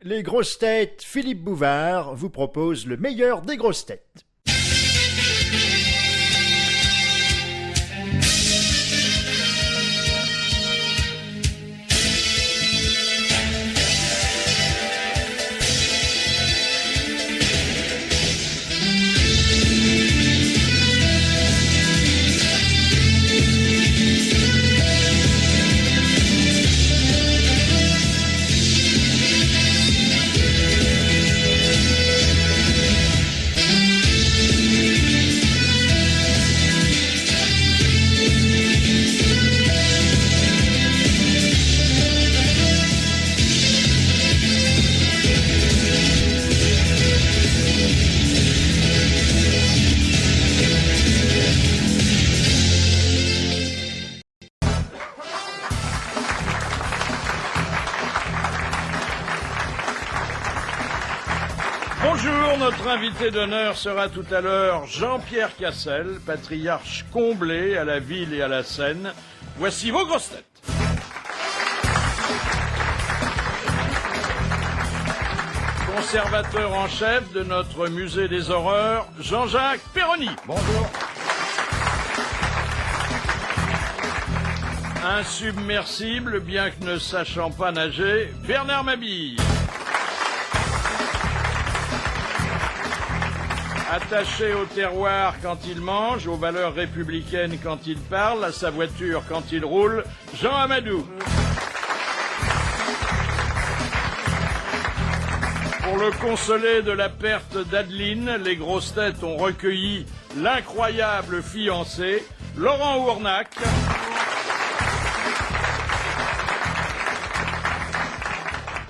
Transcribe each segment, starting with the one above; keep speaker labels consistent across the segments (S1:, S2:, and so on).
S1: Les grosses têtes, Philippe Bouvard vous propose le meilleur des grosses têtes.
S2: Bonjour, notre invité d'honneur sera tout à l'heure Jean-Pierre Cassel, patriarche comblé à la ville et à la Seine. Voici vos grosses têtes. Conservateur en chef de notre musée des horreurs, Jean-Jacques Perroni.
S3: Bonjour.
S2: Insubmersible, bien que ne sachant pas nager, Bernard Mabille. Attaché au terroir quand il mange, aux valeurs républicaines quand il parle, à sa voiture quand il roule, Jean Amadou. Pour le consoler de la perte d'Adeline, les grosses têtes ont recueilli l'incroyable fiancé, Laurent Ournac.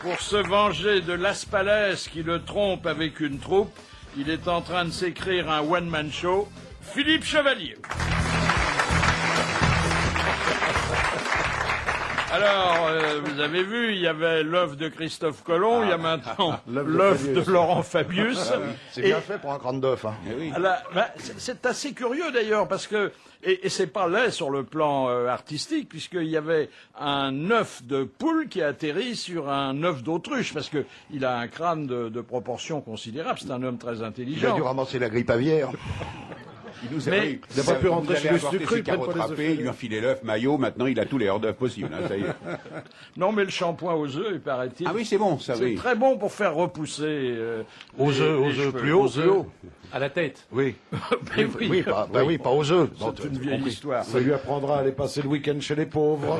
S2: Pour se venger de Laspalès qui le trompe avec une troupe, il est en train de s'écrire un one-man show, Philippe Chevalier. Alors, vous avez vu, il y avait l'œuvre de Christophe Colomb, il y a maintenant l'œuvre de Laurent Fabius.
S3: C'est bien fait pour un grand d'œuf. Hein.
S2: C'est assez curieux d'ailleurs, parce que, et c'est pas laid sur le plan artistique, puisqu'il y avait un œuf de poule qui a atterri sur un œuf d'autruche, parce que il a un crâne de proportions considérables, c'est un homme très
S3: Il a
S2: intelligent.
S3: dû ramasser la grippe aviaire.
S4: Il nous
S2: Mais
S4: il n'a pas pu rentrer chez le sucre, il lui a enfilé l'œuf, maillot, maintenant il a tous les hors d'œuf possibles. Hein, ça y est.
S2: Non, mais le shampoing aux œufs, il paraît-il.
S4: Ah oui, c'est bon, ça
S2: C'est
S4: oui.
S2: très bon pour faire repousser
S3: Aux œufs, plus haut, plus haut.
S5: À la tête.
S3: Oui.
S2: Mais oui,
S3: Oui, pas aux œufs.
S2: c'est une vieille histoire.
S6: Ça lui apprendra à aller passer le week-end chez les pauvres.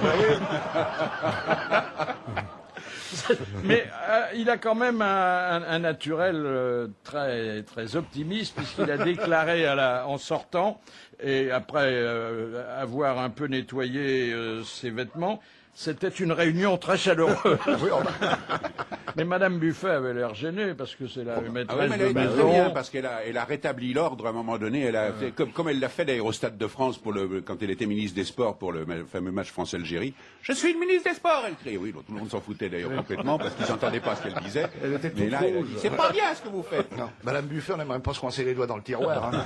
S2: Mais il a quand même un naturel très très optimiste, puisqu'il a déclaré en sortant, et après avoir un peu nettoyé ses vêtements, c'était une réunion très chaleureuse. Mais Madame Buffet avait l'air gênée, parce que c'est la
S4: Ah oui,
S2: maîtresse
S4: mais elle
S2: de
S4: a été très
S2: maison.
S4: bien, parce qu'elle a rétabli l'ordre à un moment donné. Elle a fait, comme elle l'a fait d'ailleurs au Stade de France quand elle était ministre des Sports pour le fameux match France-Algérie. Je suis le ministre des Sports, elle criait. Oui, tout le monde s'en foutait d'ailleurs complètement, parce qu'ils n'entendaient pas ce qu'elle disait.
S6: Elle était
S4: Mais
S6: toute
S4: là, elle a
S6: rouge.
S4: dit, c'est pas bien ce que vous faites.
S3: Non, Madame Buffet, on n'aimerait pas se coincer les doigts dans le tiroir. Hein.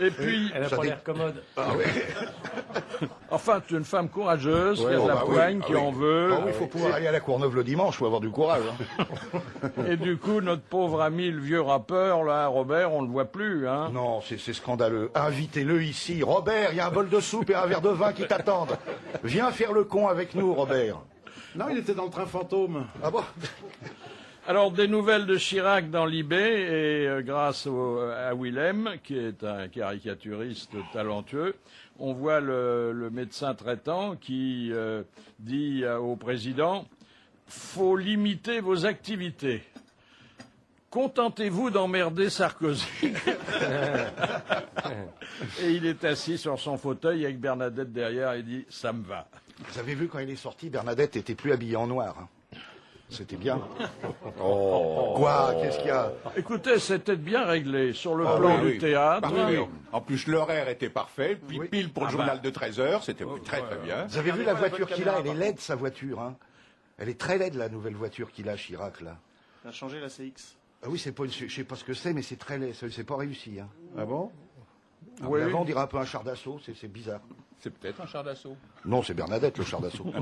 S2: Et puis,
S5: Elle a
S3: Ça
S5: pas
S3: dé-
S5: l'air commode.
S2: enfin, c'est une femme courageuse, qui a de
S3: oh,
S2: la
S3: bah oui,
S2: poigne,
S3: ah
S2: qui
S3: oui.
S2: en veut.
S3: Ah oui, il faut pouvoir aller à la Courneuve le dimanche, faut avoir du courage. Hein.
S2: Et du coup, notre pauvre ami, le vieux rappeur, là, Robert, on le voit plus, hein.
S3: Non, c'est scandaleux. Invitez-le ici. Robert, il y a un bol de soupe et un verre de vin qui t'attendent. Viens faire le con avec nous, Robert.
S6: Non, il était dans le train fantôme.
S3: Ah bon?
S2: Alors, des nouvelles de Chirac dans l'IB, et grâce à Willem, qui est un caricaturiste talentueux, on voit le médecin traitant qui dit au président « Faut limiter vos activités. Contentez-vous d'emmerder Sarkozy. » Et il est assis sur son fauteuil avec Bernadette derrière et dit « Ça me va. »
S3: Vous avez vu quand il est sorti, Bernadette était plus habillée en noir. Hein. C'était bien. Oh. Quoi? Qu'est-ce qu'il y a?
S2: Écoutez, c'était bien réglé sur le
S3: Ah
S2: plan
S3: oui,
S2: du théâtre.
S4: Parfait. En plus, l'horaire était parfait, puis
S3: Oui.
S4: pile pour le journal de 13h, c'était très très bien.
S3: Vous avez vu la voiture qu'il a? Elle est laide, sa voiture. Hein. Elle est très laide, la nouvelle voiture qu'il a, Chirac, là.
S7: Il a changé la CX.
S3: Ah oui, c'est pas une... je sais pas ce que c'est, mais c'est très laid. C'est pas réussi. Hein.
S6: Ah bon?
S3: Oui. Avant, on dirait un peu un char d'assaut, c'est bizarre.
S4: C'est peut-être un char d'assaut.
S3: Non, c'est Bernadette, le char d'assaut.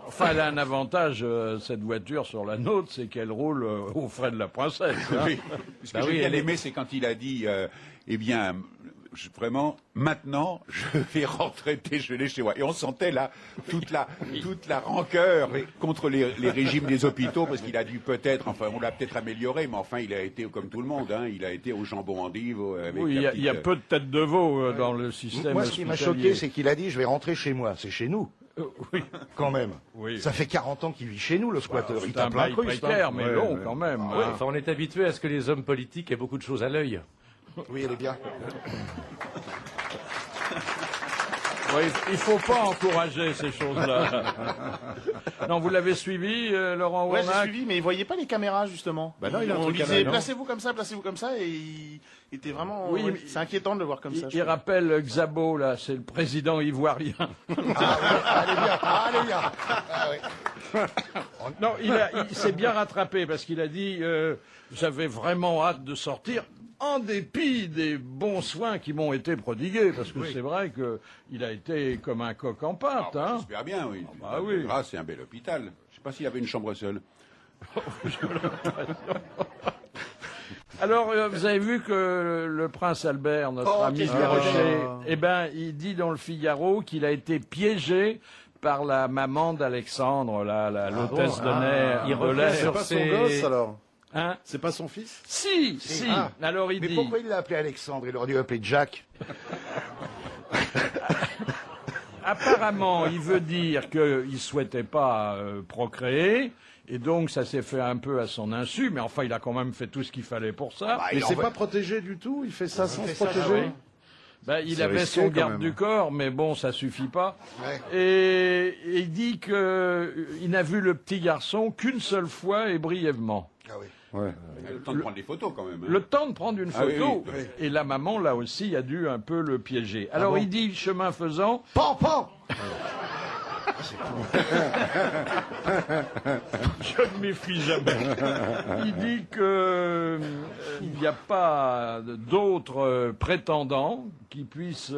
S2: Enfin, elle a un avantage, cette voiture, sur la nôtre, c'est qu'elle roule aux frais de la princesse. Hein.
S4: Oui. Ce que j'ai bien aimé, c'est quand il a dit, eh bien, vraiment, maintenant, je vais rentrer déjeuner chez moi. Et on sentait là toute la rancœur contre les régimes des hôpitaux, parce qu'il a dû peut-être, enfin, on l'a peut-être amélioré, mais enfin, il a été comme tout le monde, hein, il a été au jambon endive.
S2: Oui, il y a peu de têtes de veau dans le système.
S3: Moi, ce qui m'a choqué, c'est qu'il a dit, je vais rentrer chez moi. C'est chez nous.
S2: Oui.
S3: Quand même.
S2: Oui.
S3: Ça fait 40 ans qu'il vit chez nous, le squatteur. Il
S2: C'est un
S3: tape plein
S2: bail
S3: crust.
S2: précaire, mais long, quand même.
S5: Ouais,
S2: hein.
S5: enfin, on est habitué à ce que les hommes politiques aient beaucoup de choses à l'œil.
S3: Oui, elle est bien.
S2: Oui, il faut pas encourager ces choses-là. Non, vous l'avez suivi, Laurent
S7: Ouais, j'ai
S2: Warnack?
S7: suivi, mais il voyait pas les caméras, justement.
S6: Bah non, il a un
S7: On
S6: truc
S7: lui
S6: à
S7: disait,
S6: l'œil, non
S7: placez-vous comme ça, et il était vraiment...
S2: Oui,
S7: ouais,
S2: mais-
S7: c'est inquiétant de le voir comme ça. je
S2: Il
S7: trouve.
S2: rappelle Xabo, là, c'est le président ivoirien.
S3: Elle est bien. Elle est bien. Ah, oui.
S2: Non, il s'est bien rattrapé parce qu'il a dit j'avais vraiment hâte de sortir en dépit des bons soins qui m'ont été prodigués, parce que c'est vrai qu'il a été comme un coq en pâte. Hein.
S4: J'espère bien, oui.
S2: bah oui.
S4: Ah, c'est un bel hôpital. Je sais pas s'il avait une chambre seule.
S2: Alors, vous avez vu que le prince Albert, notre
S3: Oh,
S2: ami
S3: qu'est-ce
S2: du
S3: qu'il a
S2: Rocher, eh ben, il dit dans le Figaro qu'il a été piégé par la maman d'Alexandre, l'hôtesse de l'air.
S5: il revient
S6: C'est
S5: sur
S6: pas son
S5: ses-
S6: gosse, alors?
S2: Hein?
S6: C'est pas son fils?
S2: Si.
S3: Ah.
S2: Alors il
S3: Mais
S2: dit.
S3: pourquoi il l'a appelé Alexandre? Il aurait dû l'appeler Jack.
S2: Apparemment, il veut dire qu'il souhaitait pas procréer, et donc ça s'est fait un peu à son insu, mais enfin, il a quand même fait tout ce qu'il fallait pour ça.
S3: Bah,
S6: Mais
S3: il
S6: c'est
S3: envoie-
S6: pas protégé du tout? Il fait ça sans se
S3: fait ça,
S6: protéger?
S3: ouais.
S2: Ben, il
S6: C'est
S2: avait
S6: risqué,
S2: son
S6: quand
S2: garde
S6: même.
S2: du corps, mais bon, ça suffit pas.
S3: Ouais.
S2: Et il dit qu'il n'a vu le petit garçon qu'une seule fois et brièvement.
S3: Ah oui.
S6: Ouais.
S4: Il a le temps de prendre des photos quand même. hein.
S2: Le temps de prendre une
S4: Ah oui,
S2: photo.
S4: oui.
S2: Et la maman, là aussi, a dû un peu le piéger. Alors il dit, chemin faisant,
S3: Pan, pan.
S2: je ne méfie jamais. Il dit que il n'y a pas d'autres prétendants qui puissent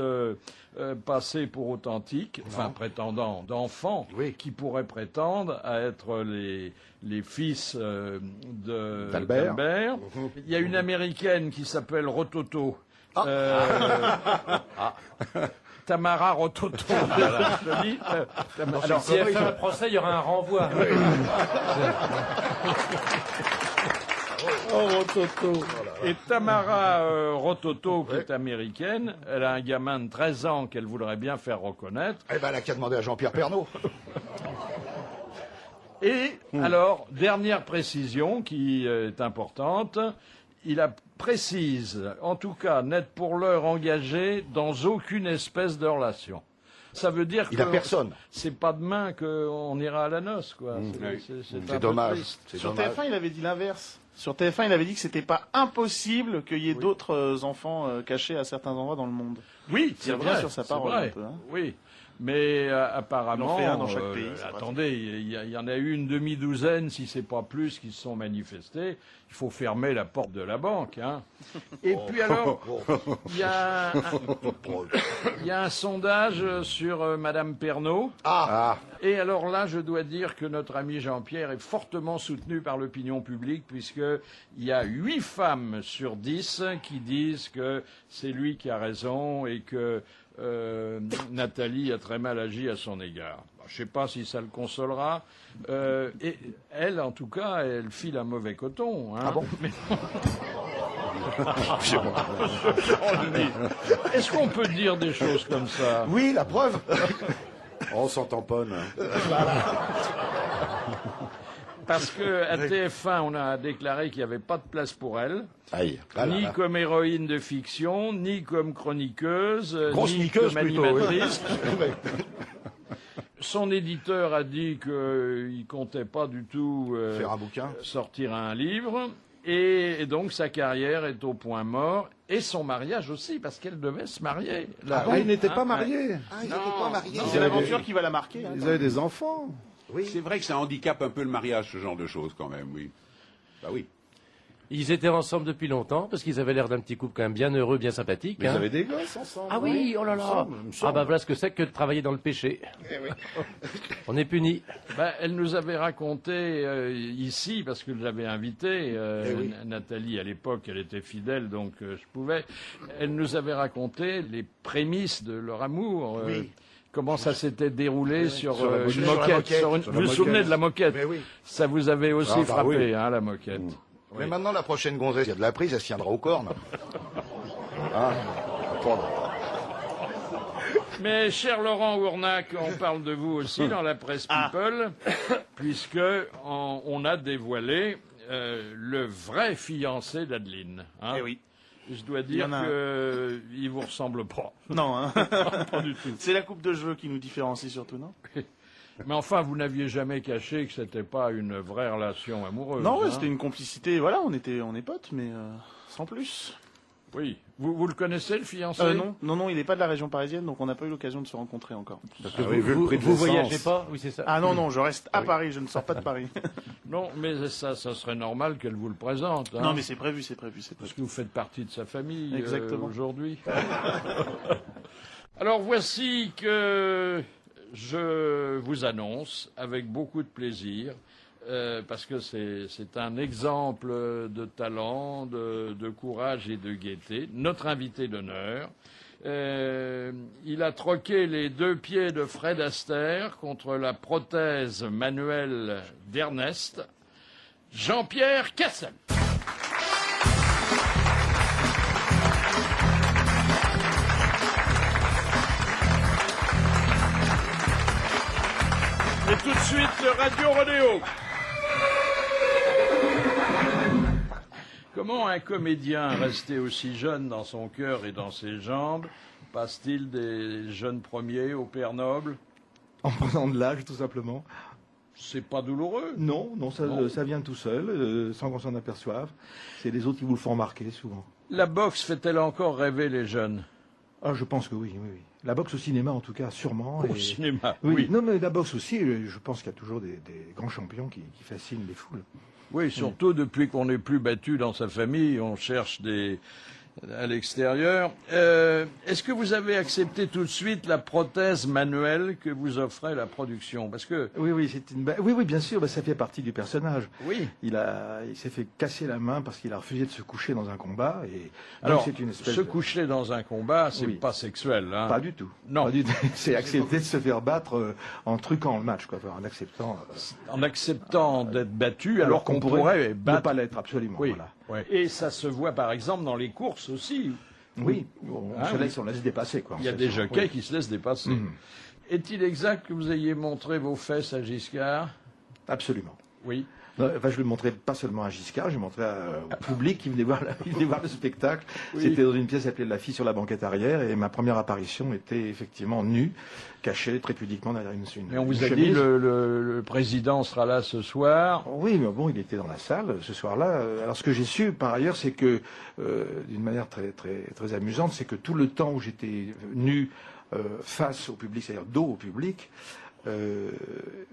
S2: passer pour authentiques, enfin prétendants d'enfants,
S3: Oui.
S2: qui pourraient prétendre à être les fils
S6: d'Albert.
S2: d'Albert. Il y a une américaine qui s'appelle Rototo. Tamara Rototo. Je le dis.
S5: Alors, si elle fait un procès, il y aura un renvoi.
S2: Et Tamara Rototo, qui est américaine, elle a un gamin de 13 ans qu'elle voudrait bien faire reconnaître.
S3: Eh ben, elle a qu'à demander à Jean-Pierre Pernaut.
S2: Et alors, dernière précision qui est importante, précise, en tout cas, n'être pour l'heure engagé dans aucune espèce de relation. Ça veut dire
S3: Il
S2: que
S3: a personne.
S2: c'est pas demain qu'on ira à la noce, quoi. C'est un peu
S3: dommage.
S2: triste.
S3: C'est
S7: Sur
S3: dommage.
S7: TF1, il avait dit l'inverse. Sur TF1, il avait dit que c'était pas impossible qu'il y ait d'autres enfants cachés à certains endroits dans le monde.
S2: Oui,
S7: Il
S2: c'est
S7: revient
S2: vrai.
S7: sur sa
S2: c'est
S7: parole
S2: vrai.
S7: un peu, hein.
S2: Oui. Mais apparemment,
S7: Il en fait un dans chaque pays, c'est
S2: attendez, il y en a eu une demi-douzaine, si c'est pas plus, qui se sont manifestés. Il faut fermer la porte de la banque. Hein. Et puis alors, il y a un sondage sur Madame Pernaut.
S3: Ah.
S2: Et alors là, je dois dire que notre ami Jean-Pierre est fortement soutenu par l'opinion publique, puisqu'il y a 8 femmes sur 10 qui disent que c'est lui qui a raison et que Nathalie a très mal agi à son égard. Je ne sais pas si ça le consolera. Et elle, en tout cas, elle file un mauvais coton. Hein.
S3: Ah bon?
S2: Est-ce qu'on peut dire des choses comme ça?
S3: Oui, la preuve.
S6: On s'en tamponne.
S2: Parce qu'à TF1, on a déclaré qu'il n'y avait pas de place pour elle.
S6: Aïe.
S2: Ni comme héroïne de fiction, ni comme chroniqueuse,
S3: Grosse
S2: ni
S3: niqueuse,
S2: comme
S3: plutôt,
S2: animatrice. Son éditeur a dit qu'il ne comptait pas du tout
S3: Faire un bouquin.
S2: sortir un livre. Et donc sa carrière est au point mort. Et son mariage aussi, parce qu'elle devait se marier. Là.
S6: Ah, ils n'étaient
S2: Hein,
S6: pas mariés.
S3: Ah, ils n'étaient pas mariés.
S7: C'est l'aventure qui va la marquer. hein.
S6: Ils avaient des enfants.
S3: Oui.
S4: C'est vrai que ça handicape un peu le mariage, ce genre de choses, quand même, oui. Bah oui.
S5: Ils étaient ensemble depuis longtemps, parce qu'ils avaient l'air d'un petit couple quand même bien heureux, bien sympathique.
S6: Mais
S5: hein.
S6: ils avaient des gosses ensemble.
S5: Ah oui, oh là là. Ah bah voilà ce que c'est que de travailler dans le péché. On est puni.
S2: Ben, elle nous avait raconté ici, parce que je l'avais invitée, Nathalie à l'époque, elle était fidèle, donc je pouvais. Elle nous avait raconté les prémices de leur amour. Comment ça s'était déroulé sur une moquette. Vous vous souvenez de la moquette?
S3: Mais oui.
S2: Ça vous avait aussi frappé,
S6: oui.
S2: hein, la moquette.
S3: Mais maintenant, la prochaine gonzesse, il y a de la prise, elle se tiendra aux cornes.
S2: Mais cher Laurent Ournac, on parle de vous aussi dans la presse People, puisque on a dévoilé le vrai fiancé d'Adeline. Hein.
S7: Eh oui.
S2: Je dois dire qu'il vous ressemble pas.
S7: Non, hein.
S2: Pas du tout.
S7: C'est la coupe de cheveux qui nous différencie surtout, non?
S2: Mais enfin, vous n'aviez jamais caché que c'était pas une vraie relation amoureuse.
S7: Non, ouais,
S2: hein.
S7: c'était une complicité. Voilà, on est potes, mais sans plus.
S2: Oui. Vous le connaissez, le fiancé?
S7: Non, il n'est pas de la région parisienne, donc on n'a pas eu l'occasion de se rencontrer encore.
S5: Parce que
S6: Ah oui, vu le prix de
S5: vous
S6: l'essence.
S5: voyagez pas? Oui, c'est ça.
S7: Ah non, je reste à Paris, je ne sors pas de Paris.
S2: Non, mais ça serait normal qu'elle vous le présente. Hein,
S7: Non, mais c'est prévu.
S2: parce que vous faites partie de sa famille
S7: Exactement.
S2: aujourd'hui. Alors voici que je vous annonce avec beaucoup de plaisir, parce que c'est un exemple de talent, de courage et de gaieté, notre invité d'honneur. Il a troqué les 2 pieds de Fred Astaire contre la prothèse manuelle d'Ernest, Jean-Pierre Cassel. Et tout de suite, le Radio Rodéo. Comment un comédien resté aussi jeune dans son cœur et dans ses jambes passe-t-il des jeunes premiers au père noble?
S8: En prenant de l'âge, tout simplement.
S2: C'est pas douloureux?
S8: Non, ça vient tout seul, sans qu'on s'en aperçoive. C'est les autres qui vous le font remarquer, souvent.
S2: La boxe fait-elle encore rêver les jeunes?
S8: Ah, je pense que oui. La boxe au cinéma, en tout cas, sûrement.
S2: Au cinéma,
S8: oui.
S2: oui.
S8: Non, mais la boxe aussi, je pense qu'il y a toujours des grands champions qui fascinent les foules.
S2: Oui, surtout depuis qu'on n'est plus battu dans sa famille, on cherche à l'extérieur. Est-ce que vous avez accepté tout de suite la prothèse manuelle que vous offrait la production? Parce que
S8: Oui, bien sûr, ça fait partie du personnage.
S2: oui.
S8: Il s'est fait casser la main parce qu'il a refusé de se coucher dans un combat. Et
S2: Alors,
S8: c'est une espèce
S2: se coucher dans un combat, c'est
S8: Oui.
S2: pas sexuel, hein?
S8: Pas du tout.
S2: Non.
S8: Pas du tout. C'est accepter de se faire battre en truquant le match, quoi, en acceptant.
S2: En acceptant d'être battu, alors qu'on
S8: pourrait
S2: pourrait
S8: ne
S2: battre.
S8: pas l'être absolument.
S2: Oui.
S8: Voilà.
S2: Ouais. Et ça se voit par exemple dans les courses aussi.
S8: Oui, on laisse dépasser, quoi.
S2: Il y a des jockeys qui se laissent dépasser. Est-il exact que vous ayez montré vos fesses à Giscard?
S8: Absolument.
S2: Oui.
S8: Non, enfin, je le montrais pas seulement à Giscard, je le montrais au public qui venait voir le spectacle.
S2: Oui.
S8: C'était dans une pièce appelée La fille sur la banquette arrière, et ma première apparition était effectivement nue, cachée très pudiquement derrière une
S2: Mais on vous a
S8: chemise.
S2: dit le président sera là ce soir.
S8: Oui, mais bon, il était dans la salle ce soir-là. Alors, ce que j'ai su, par ailleurs, c'est que, d'une manière très, très, très amusante, c'est que tout le temps où j'étais nu face au public, c'est-à-dire dos au public,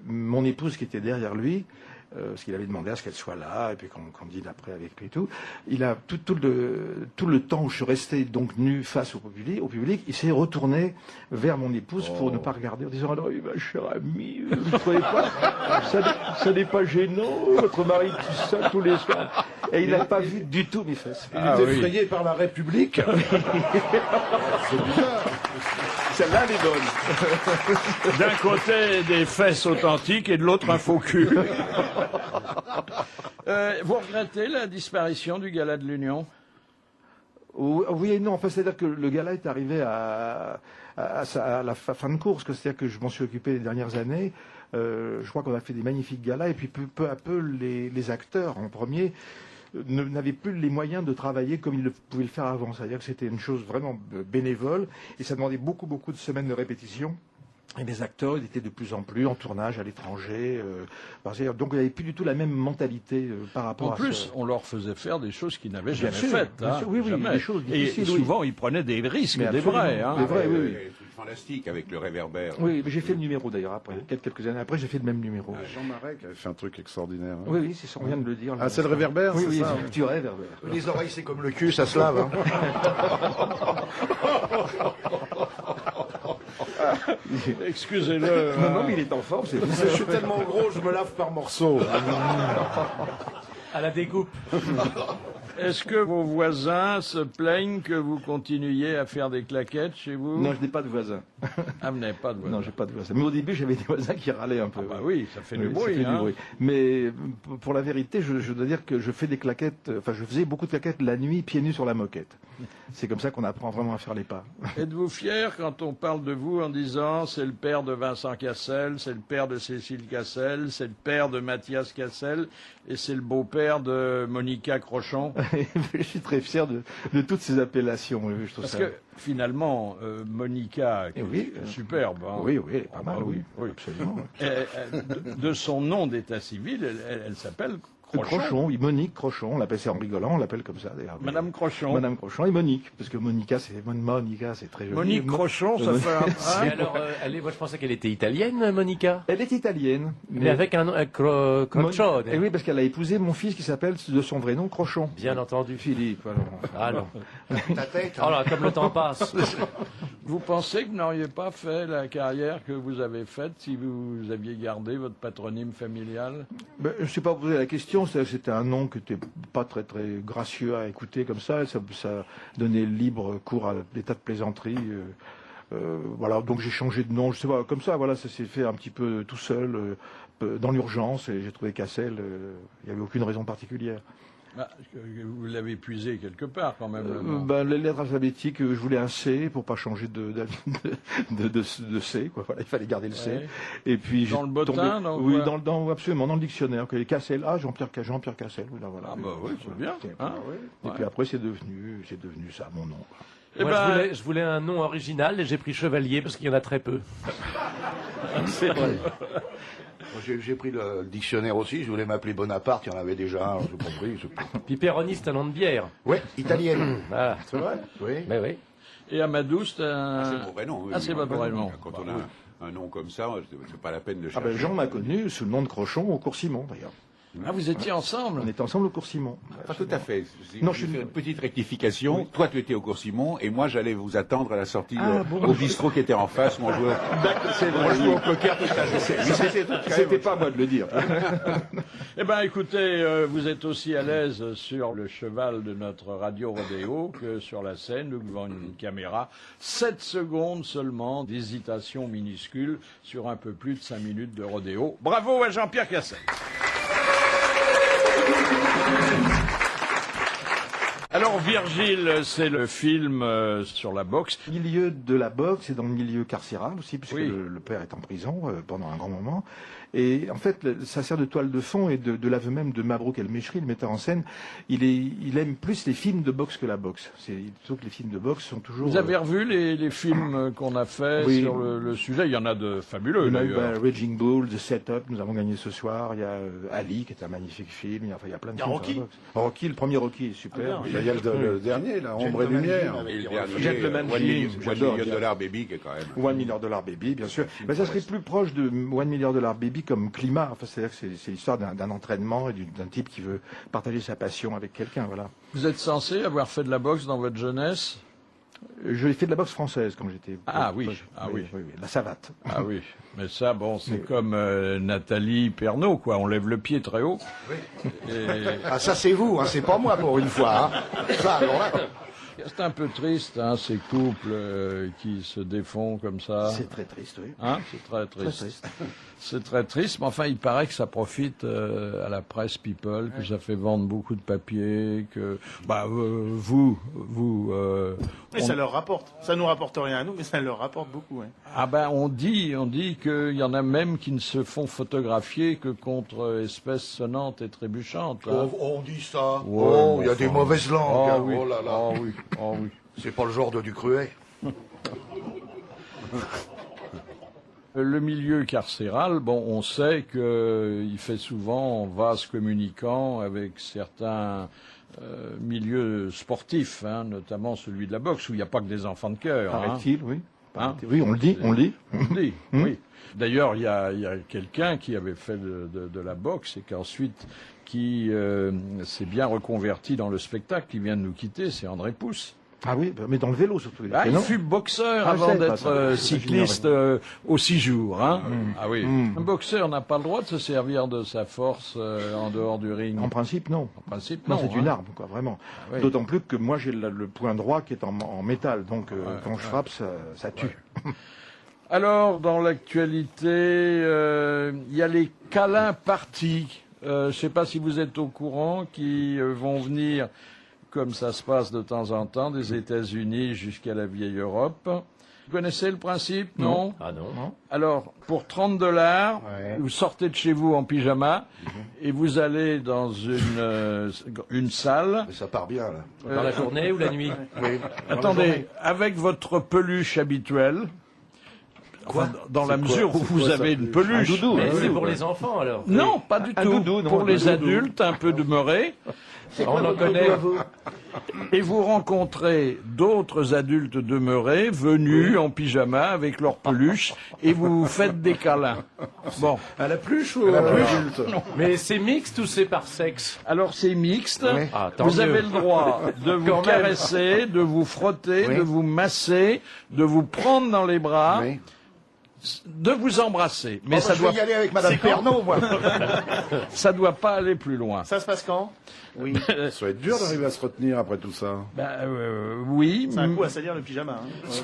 S8: mon épouse qui était derrière lui, parce qu'il avait demandé à ce qu'elle soit là, et puis qu'on dîne après avec lui et tout. Il a tout le temps où je suis resté donc nu face au public, il s'est retourné vers mon épouse pour ne pas regarder en disant alors ma chère amie, vous ne trouvez pas ça n'est pas gênant, votre mari tout ça tous les soirs. Et il n'a pas vu du tout mes fesses.
S6: Il était effrayé par la République. C'est bizarre.
S8: Celle-là, elle est bonne.
S2: D'un côté des fesses authentiques et de l'autre un faux cul. Vous regrettez la disparition du Gala de l'Union?
S8: Oui et non. Enfin, c'est-à-dire que le gala est arrivé à la fin de course. C'est-à-dire que je m'en suis occupé les dernières années. Je crois qu'on a fait des magnifiques galas. Et puis peu à peu, les acteurs, en premier, n'avaient plus les moyens de travailler comme ils pouvaient le faire avant. C'est-à-dire que c'était une chose vraiment bénévole. Et ça demandait beaucoup de semaines de répétition. Et les acteurs, ils étaient de plus en plus en tournage à l'étranger. Donc, il n'y avait plus du tout la même mentalité par rapport
S2: En
S8: à
S2: plus, on leur faisait faire des choses qu'ils n'avaient
S8: Bien
S2: jamais
S8: sûr,
S2: faites.
S8: bien sûr, oui,
S2: jamais.
S8: des choses difficiles.
S2: Et souvent, ils prenaient des risques,
S8: Mais
S2: des
S8: absolument,
S2: vrais. Hein.
S8: des vrais, oui.
S4: fantastique avec le réverbère.
S8: Oui, mais j'ai fait le numéro d'ailleurs après. Quelques années après, j'ai fait le même numéro.
S6: Jean Marais qui avait fait un truc extraordinaire. Hein.
S8: Oui, oui, c'est ça, on vient de le dire.
S6: Ah, c'est le réverbère,
S8: Oui,
S6: c'est
S8: oui,
S6: ça,
S8: c'est du réverbère.
S3: Les oreilles, c'est comme le cul, ça se lave. Hein.
S2: Excusez-le.
S8: Non, non, mais il est en forme, c'est
S6: Je suis tellement gros, je me lave par morceaux.
S5: À la découpe.
S2: Est-ce que vos voisins se plaignent que vous continuiez à faire des claquettes chez vous?
S8: Non, je n'ai pas de voisins.
S2: Ah, vous n'avez pas de voisins.
S8: Non, j'ai pas de voisins. Mais au début, j'avais des voisins qui râlaient un peu.
S2: Bah oui, ça fait du
S8: Oui,
S2: bruit.
S8: ça fait
S2: hein.
S8: du bruit. Mais pour la vérité, je dois dire que je fais des claquettes, enfin je faisais beaucoup de claquettes la nuit, pieds nus sur la moquette. C'est comme ça qu'on apprend vraiment à faire les pas.
S2: Êtes-vous fier quand on parle de vous en disant c'est le père de Vincent Cassel, c'est le père de Cécile Cassel, c'est le père de Mathias Cassel et c'est le beau-père de Monica Crochon?
S8: Je suis très fier de toutes ces appellations. Oui, je trouve
S2: Parce
S8: ça...
S2: que finalement, Monica, qui
S8: oui,
S2: est superbe, hein,
S8: Oui, oui, pas
S2: Ah
S8: mal,
S2: bah
S8: oui,
S2: oui.
S8: absolument.
S2: de son nom d'état civil, elle s'appelle Crochon.
S8: Crochon, oui, Monique Crochon, on l'appelle, c'est en rigolant, on l'appelle comme ça d'ailleurs.
S2: Madame Crochon.
S8: Madame Crochon et Monique, parce que Monica, c'est très joli.
S2: Monique Crochon, ça fait un...
S5: Et alors, moi je pensais qu'elle était italienne, Monica.
S8: Elle est italienne.
S5: Mais avec un nom, Crocione.
S8: Et oui, parce qu'elle a épousé mon fils qui s'appelle de son vrai nom Crochon.
S5: Bien entendu.
S8: Philippe, alors.
S5: Ah non.
S3: Ta tête.
S5: Oh là, comme le temps passe.
S2: Vous pensez que vous n'auriez pas fait la carrière que vous avez faite si vous aviez gardé votre patronyme familial?
S8: Ben, je ne me suis pas posé la question, c'était un nom qui n'était pas très gracieux à écouter comme ça donnait libre cours à des tas de plaisanteries. Voilà, donc j'ai changé de nom, je sais pas, comme ça, voilà, ça s'est fait un petit peu tout seul, dans l'urgence, et j'ai trouvé Cassel, il n'y avait aucune raison particulière.
S2: Bah, vous l'avez puisé quelque part quand même. le nom.
S8: Ben, les lettres alphabétiques, je voulais un C pour pas changer de C, quoi. Voilà, il fallait garder le C.
S2: Ouais.
S8: Et puis
S2: Dans le bottin, dans
S8: oui,
S2: quoi
S8: absolument, dans le dictionnaire. Que Cassel, Jean-Pierre Cassel, oui, là, voilà.
S2: Ah bah oui, c'est bien. Hein
S8: Et puis après, c'est devenu ça, mon nom. Quoi.
S2: Eh
S5: Moi,
S2: ben,
S5: je voulais un nom original et j'ai pris Chevalier parce qu'il y en a très peu.
S8: C'est vrai.
S3: J'ai pris le dictionnaire aussi, je voulais m'appeler Bonaparte, il y en avait déjà un, j'ai compris.
S5: Puis Péroni, c'est un nom de bière.
S3: Oui, italienne.
S5: Voilà.
S3: C'est vrai? Oui.
S5: Mais oui.
S2: et Amadou, c'est un...
S4: C'est mon vrai nom. oui.
S2: Ah, c'est votre vrai nom.
S4: Quand on a un nom comme ça, c'est pas la peine de
S8: Ah
S4: chercher.
S8: ben, Jean m'a connu sous le nom de Crochon au cours Simon, d'ailleurs.
S2: Ah, vous étiez ensemble?
S8: On était ensemble au cours Simon.
S4: Pas tout à fait.
S8: Non,
S4: je
S8: je
S4: vais
S8: suis-
S4: faire une petite rectification.
S8: Oui.
S4: Toi, tu étais au cours Simon, et moi, j'allais vous attendre à la sortie
S8: Ah, bon.
S4: au bistrot qui était en face, où on jouait, on jouait au poker toute la journée.
S8: C'était pas à moi de le dire.
S2: Eh ben, écoutez, vous êtes aussi à l'aise sur le cheval de notre radio rodéo que sur la scène, devant une caméra. 7 secondes seulement d'hésitation minuscule sur un peu plus de 5 minutes de rodéo. Bravo à Jean-Pierre Cassel. Alors, Virgile, c'est le film sur la boxe.
S8: Milieu de la boxe et dans le milieu carcéral aussi, puisque
S2: Oui.
S8: le père est en prison pendant un grand moment. Et en fait, ça sert de toile de fond et de l'aveu même de Mabrouk El-Meshri, le metteur en scène. Il aime plus les films de boxe que la boxe. Sauf que les films de boxe sont toujours...
S2: Vous avez revu les films qu'on a fait
S8: Oui.
S2: sur le sujet? Il y en a de fabuleux,
S8: il y a eu,
S2: d'ailleurs.
S8: Raging Bull, The Setup, nous avons gagné ce soir. Il y a Ali, qui est un magnifique film. Il y a plein de
S7: Il y a
S8: films
S7: Rocky.
S8: sur la boxe. Rocky, le premier Rocky est super.
S6: Il y a le dernier, là, Ombre et Lumière.
S4: Et le dernier,
S8: Gentleman
S4: One
S8: Jeans,
S4: Million
S8: j'adore.
S4: Dollar Baby, qui est quand même...
S8: $1 Million Baby, bien sûr. Mais ça serait plus proche de $1 Million Baby comme climat. Enfin, c'est-à-dire que c'est l'histoire d'un entraînement et d'un type qui veut partager sa passion avec quelqu'un, voilà.
S2: Vous êtes censé avoir fait de la boxe dans votre jeunesse?
S8: J'ai fait de la boxe française quand j'étais.
S2: Ah oui, ah oui.
S8: La savate.
S2: Ah oui, mais ça, bon, c'est comme Nathalie Pernaut, quoi. On lève le pied très haut. Et
S3: Ah, ça c'est vous, hein, c'est pas moi pour une fois. Hein. Ça, alors là.
S2: c'est un peu triste, hein, ces couples qui se défont comme ça.
S8: C'est très triste, oui.
S2: Hein, c'est très
S8: Très
S2: triste.
S8: triste.
S2: C'est très triste, mais enfin, il paraît que ça profite à la presse People, que ça fait vendre beaucoup de papier, que vous,
S7: Mais ça leur rapporte. Ça nous rapporte rien à nous, mais ça leur rapporte beaucoup. Ouais.
S2: ah ben on dit qu'il y en a même qui ne se font photographier que contre espèces sonnantes et trébuchantes. hein.
S3: On dit ça.
S2: Ouais,
S3: Oh, il y a
S2: enfin,
S3: des mauvaises langues.
S2: Ah
S3: hein.
S2: oui,
S3: Oh là là.
S2: ah oui, ah oui.
S3: C'est pas le genre de Ducruet.
S2: Le milieu carcéral, bon, on sait qu'il fait souvent vase communicant avec certains milieux sportifs, hein, notamment celui de la boxe, où il n'y a pas que des enfants de cœur. Hein.
S8: Paraît-il, oui.
S2: Hein?
S8: Oui, on le dit, on le dit.
S2: Oui, oui. D'ailleurs, il y a quelqu'un qui avait fait de la boxe et qu'ensuite qui s'est bien reconverti dans le spectacle, qui vient de nous quitter, c'est André Pousse.
S8: Ah oui, mais dans le vélo surtout.
S2: Il fut boxeur
S8: Ah,
S2: avant
S8: je sais pas,
S2: d'être
S8: ça.
S2: cycliste au 6 jours. Hein. Ah oui. Un boxeur n'a pas le droit de se servir de sa force en dehors du ring.
S8: En principe, non.
S2: En principe,
S8: Non,
S2: non.
S8: c'est une arme, quoi, vraiment.
S2: Oui.
S8: D'autant plus que moi, j'ai le point droit qui est en métal, donc quand je frappe, ça tue.
S2: Alors, dans l'actualité, il y a les câlins partis. Je ne sais pas si vous êtes au courant, qui vont venir, comme ça se passe de temps en temps, des États-Unis jusqu'à la vieille Europe. Vous connaissez le principe, non?
S5: Ah non.
S2: Alors, pour $30, vous sortez de chez vous en pyjama et vous allez dans une salle.
S3: Mais ça part bien, là.
S5: Dans la journée ou la nuit?
S2: Attendez, avec votre peluche habituelle. Enfin, dans la mesure où vous avez une peluche.
S5: Mais c'est pour les enfants alors?
S2: Non, pas du tout.
S8: doudou, non,
S2: pour
S8: un
S2: les
S8: doudou.
S2: adultes, un peu demeurés.
S5: On en connaît.
S2: Et vous rencontrez d'autres adultes demeurés venus en pyjama avec leur peluche et vous faites des câlins. Bon.
S6: À la pluche ou à l'adulte?
S5: Mais c'est mixte ou c'est par sexe?
S2: Alors c'est mixte.
S5: Ah, tant
S2: Vous
S5: mieux.
S2: avez le droit de vous
S5: Quand même.
S2: caresser, de vous frotter, de vous masser, de vous prendre dans les bras,
S3: Oui.
S2: de vous embrasser. Mais ça
S3: je vais
S2: doit,
S3: y aller avec Madame Pernaut, moi.
S2: ça doit pas aller plus loin.
S7: Ça se passe quand? Oui.
S6: Ça va être dur d'arriver à se retenir après tout ça.
S2: Oui,
S7: C'est un coup à salir le pyjama. Hein. Ouais.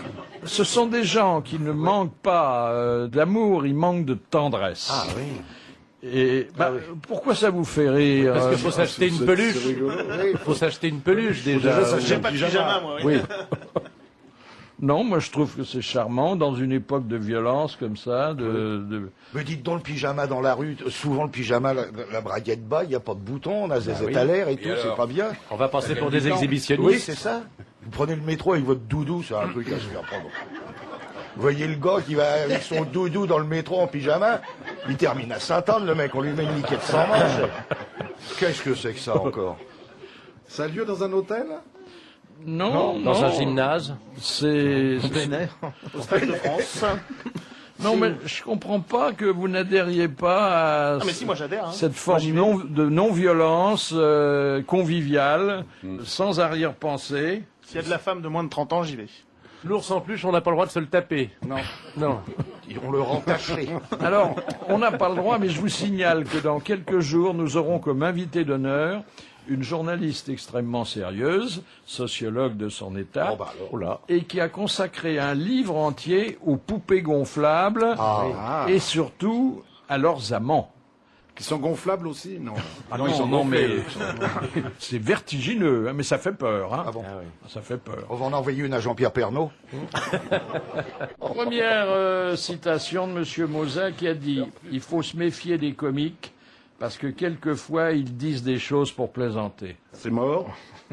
S2: ce sont des gens qui ne manquent pas d'amour, ils manquent de tendresse.
S3: Ah oui.
S2: Et pourquoi ça vous fait rire?
S5: Parce qu'il faut s'acheter une
S6: C'est
S5: peluche.
S6: rigolo.
S5: Il faut s'acheter une peluche déjà.
S7: J'ai pas de pyjama, moi. Oui.
S2: Non, moi je trouve que c'est charmant dans une époque de violence comme ça.
S3: Mais dites donc, le pyjama dans la rue, souvent le pyjama, la braguette bas, il n'y a pas de bouton, on a des étalaires et tout, c'est pas bien.
S5: On va passer pour des
S3: Oui,
S5: exhibitionnistes.
S3: c'est ça. Vous prenez le métro avec votre doudou, c'est un truc à se faire prendre. Vous voyez le gars qui va avec son doudou dans le métro en pyjama, il termine à Sainte-Anne, le mec, on lui met une niquette sans manche. Qu'est-ce que c'est que ça encore?
S6: Ça a lieu dans un hôtel?
S2: Non,
S5: Dans un gymnase.
S2: C'est
S7: Au Stade de France.
S2: non, mais je comprends pas que vous n'adhériez pas à
S7: Ah, mais si, moi j'adhère. Hein.
S2: cette forme de non-violence conviviale, sans arrière-pensée.
S7: S'il y a de la femme de moins de 30 ans, j'y vais.
S5: L'ours en peluche, on n'a pas le droit de se le taper.
S3: Non,
S5: Non.
S3: on le rend taché.
S2: Alors, on n'a pas le droit, mais je vous signale que dans quelques jours, nous aurons comme invité d'honneur une journaliste extrêmement sérieuse, sociologue de son état,
S3: Oh, bah alors.
S5: Oh là.
S2: et qui a consacré un livre entier aux poupées gonflables et surtout à leurs amants.
S6: Qui sont gonflables aussi? Non.
S2: Ah non, mais c'est vertigineux, hein, mais ça fait peur. Hein.
S3: Ah bon.
S2: Ça fait peur.
S3: On va en envoyer une à Jean-Pierre Pernaut.
S2: Première citation de M. Moza qui a dit « Il faut se méfier des comiques parce que quelquefois ils disent des choses pour plaisanter.
S6: C'est mort? »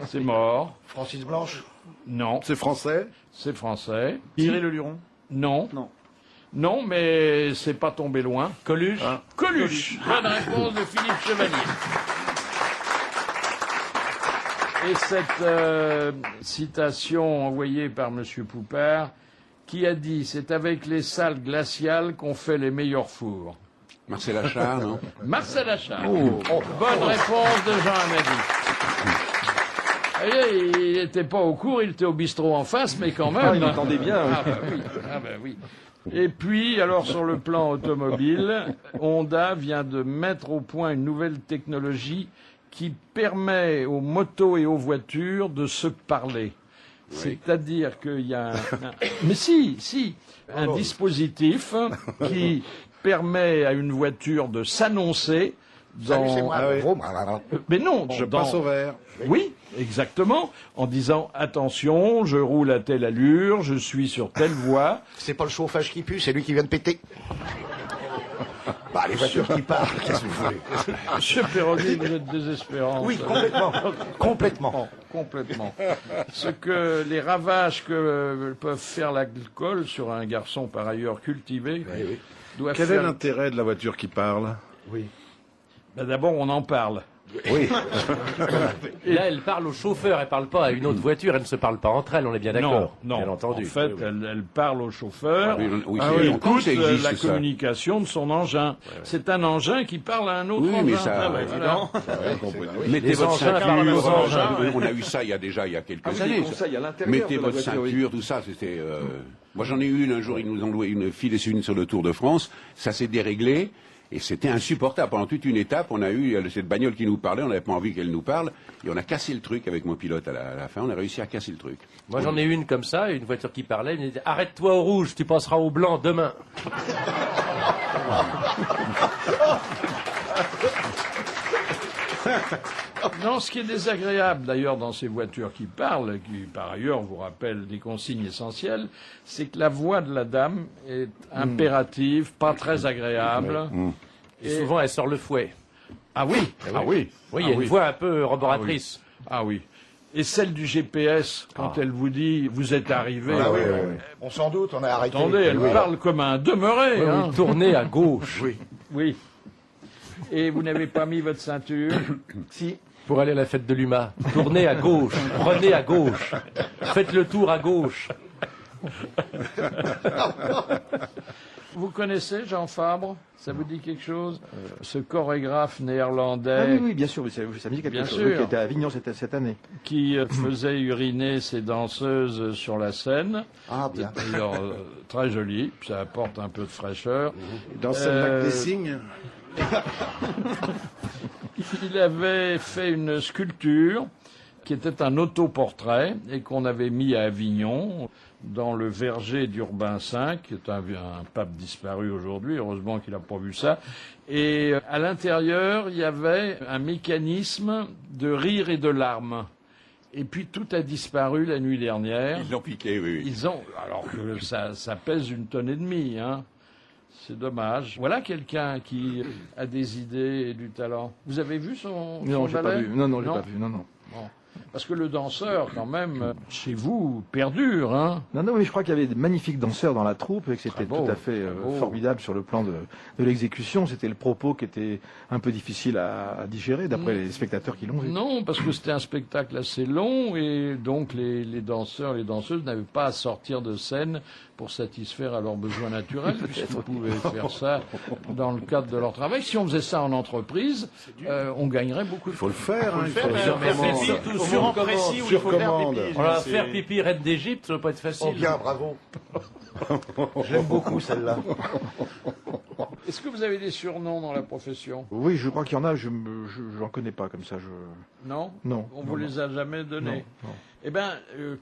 S2: C'est mort.
S3: Francis Blanche.
S2: Non.
S6: C'est français?
S2: C'est français.
S7: Thierry Le Luron.
S2: Non.
S7: Non.
S2: Non, mais c'est pas tombé loin.
S5: Coluche.
S2: Coluche. Bonne réponse de Philippe Chevalier. Et cette citation envoyée par M. Poupard, qui a dit « C'est avec les salles glaciales qu'on fait les meilleurs fours ».
S4: Marcel Achard, non?
S2: Marcel Achard. Bonne réponse de Jean Amadi. Vous voyez, il n'était pas au cours, il était au bistrot en face, mais quand même.
S8: il entendait bien.
S2: Ah bah oui. Ah bah oui. Et puis, alors sur le plan automobile, Honda vient de mettre au point une nouvelle technologie qui permet aux motos et aux voitures de se parler. C'est-à-dire qu'il y a mais si, un dispositif qui permet à une voiture de s'annoncer
S3: Salut, c'est moi. Bonjour.
S2: mais non,
S6: Je passe au vert.
S2: oui, exactement, en disant attention, je roule à telle allure, je suis sur telle voie.
S3: C'est pas le chauffage qui pue, c'est lui qui vient de péter. Bah, les voitures qui partent, qu'est-ce que vous voulez?
S2: Monsieur Perroni, vous êtes désespérant.
S3: Oui, complètement. Complètement.
S2: Complètement. Ce que les ravages que peuvent faire l'alcool sur un garçon par ailleurs cultivé doivent
S6: Quel est
S2: faire.
S6: l'intérêt de la voiture qui parle?
S2: Ben d'abord, on en parle.
S3: Oui.
S5: Là, elle parle au chauffeur, elle parle pas à une autre voiture, elle ne se parle pas entre elles, on est bien d'accord.
S2: Non,
S5: Bien entendu.
S2: En fait,
S5: Oui, oui.
S2: elle parle au chauffeur.
S4: Oui,
S2: Ah
S4: c'est
S2: oui,
S4: longtemps que
S2: écoute
S4: ça existe,
S2: la
S4: ça.
S2: communication de son engin. C'est un engin qui parle à un autre
S4: Oui,
S2: engin.
S4: mais ça-
S2: Ah, bah,
S4: évidemment.
S2: voilà.
S4: Mettez
S5: Les
S4: votre
S5: engins parlent aux
S4: ceinture.
S5: engins.
S4: On a eu ça il y a quelques
S8: oui,
S4: années.
S8: des
S4: ça.
S8: conseils à l'intérieur
S4: Mettez
S8: de la
S4: votre
S8: voiture, oui.
S4: ceinture, tout ça. C'était. Moi, j'en ai eu une un jour. Ils nous ont loué une file et une sur le Tour de France. Ça s'est déréglé. Et c'était insupportable. Pendant toute une étape, on a eu cette bagnole qui nous parlait, on n'avait pas envie qu'elle nous parle, et on a cassé le truc avec mon pilote à la fin, on a réussi à casser le truc.
S5: Moi, j'en ai une comme ça, une voiture qui parlait, elle me disait « Arrête-toi au rouge, tu passeras au blanc demain. »
S2: Non, ce qui est désagréable d'ailleurs dans ces voitures qui parlent, qui par ailleurs vous rappellent des consignes essentielles, c'est que la voix de la dame est impérative, pas très agréable.
S5: Et souvent, elle sort le fouet.
S2: Ah oui, ah oui.
S5: Oui, il y a une voix un peu roboratrice.
S2: Ah oui. Et celle du GPS, quand elle vous dit vous êtes arrivé.
S3: Ah oui, oui. On s'en doute, on a arrêté.
S2: Attendez, elle
S3: Oui.
S2: parle comme un demeuré.
S5: Oui,
S2: hein.
S5: oui, tournez à gauche.
S2: Oui. Et vous n'avez pas mis votre ceinture?
S8: Si.
S5: Pour aller à la fête de l'UMA. Tournez à gauche, prenez à gauche, faites le tour à gauche.
S2: Vous connaissez Jean Fabre? Ça vous dit quelque chose? Ce chorégraphe néerlandais
S8: Ah oui, oui, bien sûr, mais ça me dit quelque
S2: Bien
S8: chose.
S2: sûr.
S8: Qui était à Avignon cette année.
S2: qui faisait uriner ses danseuses sur la scène.
S3: Ah, bien.
S2: D'ailleurs, très joli, ça apporte un peu de fraîcheur.
S6: Dans cette Mac des signes.
S2: Il avait fait une sculpture qui était un autoportrait et qu'on avait mis à Avignon dans le verger d'Urbain V, qui est un pape disparu aujourd'hui, heureusement qu'il n'a pas vu ça. Et à l'intérieur, il y avait un mécanisme de rire et de larmes. Et puis tout a disparu la nuit dernière.
S4: Ils l'ont piqué, oui.
S2: Ils ont, alors que ça pèse 1,5 tonnes, hein. C'est dommage. Voilà quelqu'un qui a des idées et du talent. Vous avez vu son
S8: Non, j'ai pas
S2: ballet?
S8: vu. Non, j'ai pas vu. Non.
S2: Bon. Parce que le danseur, quand même, chez vous, perdure, hein.
S8: Non, mais je crois qu'il y avait des magnifiques danseurs dans la troupe et que c'était
S2: beau,
S8: tout à fait
S2: très beau.
S8: formidable sur le plan de l'exécution. C'était le propos qui était un peu difficile à digérer d'après les spectateurs qui l'ont vu.
S2: Non, parce que c'était un spectacle assez long et donc les danseurs, les danseuses n'avaient pas à sortir de scène pour satisfaire à leurs besoins naturels, puisqu'ils pouvaient faire ça dans le cadre de leur travail. Si on faisait ça en entreprise, on gagnerait beaucoup de
S6: Il faut le faire, hein, il faut
S7: Faire pipi au moment précis où il faut faire
S6: commande.
S7: pipi.
S5: On va
S7: C'est-
S5: faire pipi reine d'Égypte, ça va pas être facile.
S3: Oh bien, bravo. J'aime beaucoup celle-là.
S2: Est-ce que vous avez des surnoms dans la profession?
S8: Oui, je crois qu'il y en a. Je j'en connais pas comme ça.
S2: Non?
S8: Non.
S2: On vous les a jamais donnés?
S8: Non.
S2: Eh bien,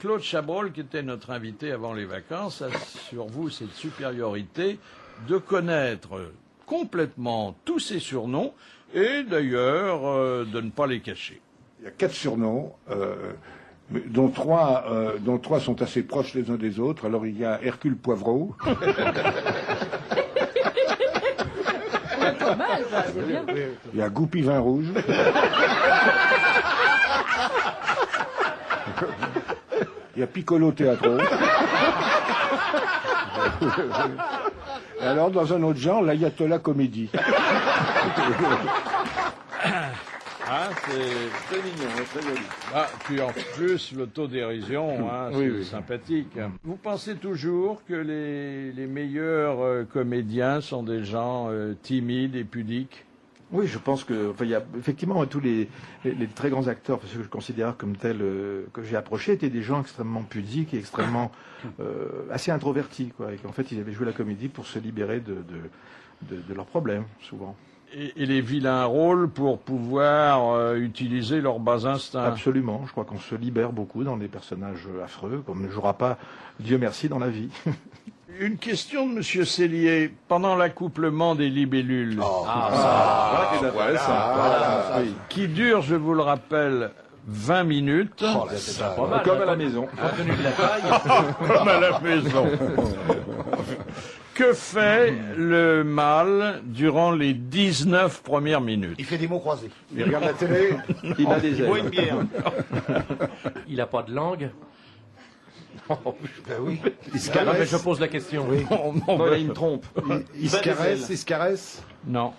S2: Claude Chabrol, qui était notre invité avant les vacances, a sur vous cette supériorité de connaître complètement tous ces surnoms et d'ailleurs de ne pas les cacher.
S6: Il y a 4 surnoms, dont trois sont assez proches les uns des autres. Alors il y a Hercule Poivreau,
S9: Pas mal, ça, c'est bien.
S6: il y a Goupy Vin Rouge, il y a Piccolo Teatro. Et alors dans un autre genre, l'Ayatollah Comédie.
S2: Ah, c'est très mignon, très joli. Ah, puis en plus, l'autodérision, hein, c'est sympathique. Vous pensez toujours que les meilleurs comédiens sont des gens timides et pudiques?
S8: Oui, je pense que, enfin, il y a effectivement tous les très grands acteurs, parce que je considère comme tels que j'ai approchés, étaient des gens extrêmement pudiques et extrêmement assez introvertis, quoi. Et qu'en fait, ils avaient joué la comédie pour se libérer de leurs problèmes, souvent.
S2: Et les vilains rôles pour pouvoir utiliser leurs bas instincts.
S8: Absolument. Je crois qu'on se libère beaucoup dans des personnages affreux, comme ne jouera pas, Dieu merci, dans la vie.
S2: Une question de Monsieur Cellier. Pendant l'accouplement des libellules, qui dure, je vous le rappelle, 20 minutes,
S5: Pas mal,
S8: Comme
S5: hein,
S8: à la maison.
S5: compte tenu de la taille.
S2: comme à la maison. Que fait le mâle durant les 19 premières minutes?
S3: Il fait des mots croisés.
S6: Il regarde la télé,
S8: Il a des
S7: Il boit une
S8: ailes.
S7: bière.
S5: Il n'a pas de langue.
S3: Ben oui.
S6: il se
S5: Non, mais
S6: caresse,
S5: je pose la question.
S7: Non, il a une trompe.
S6: il se caresse, il se caresse.
S2: Non.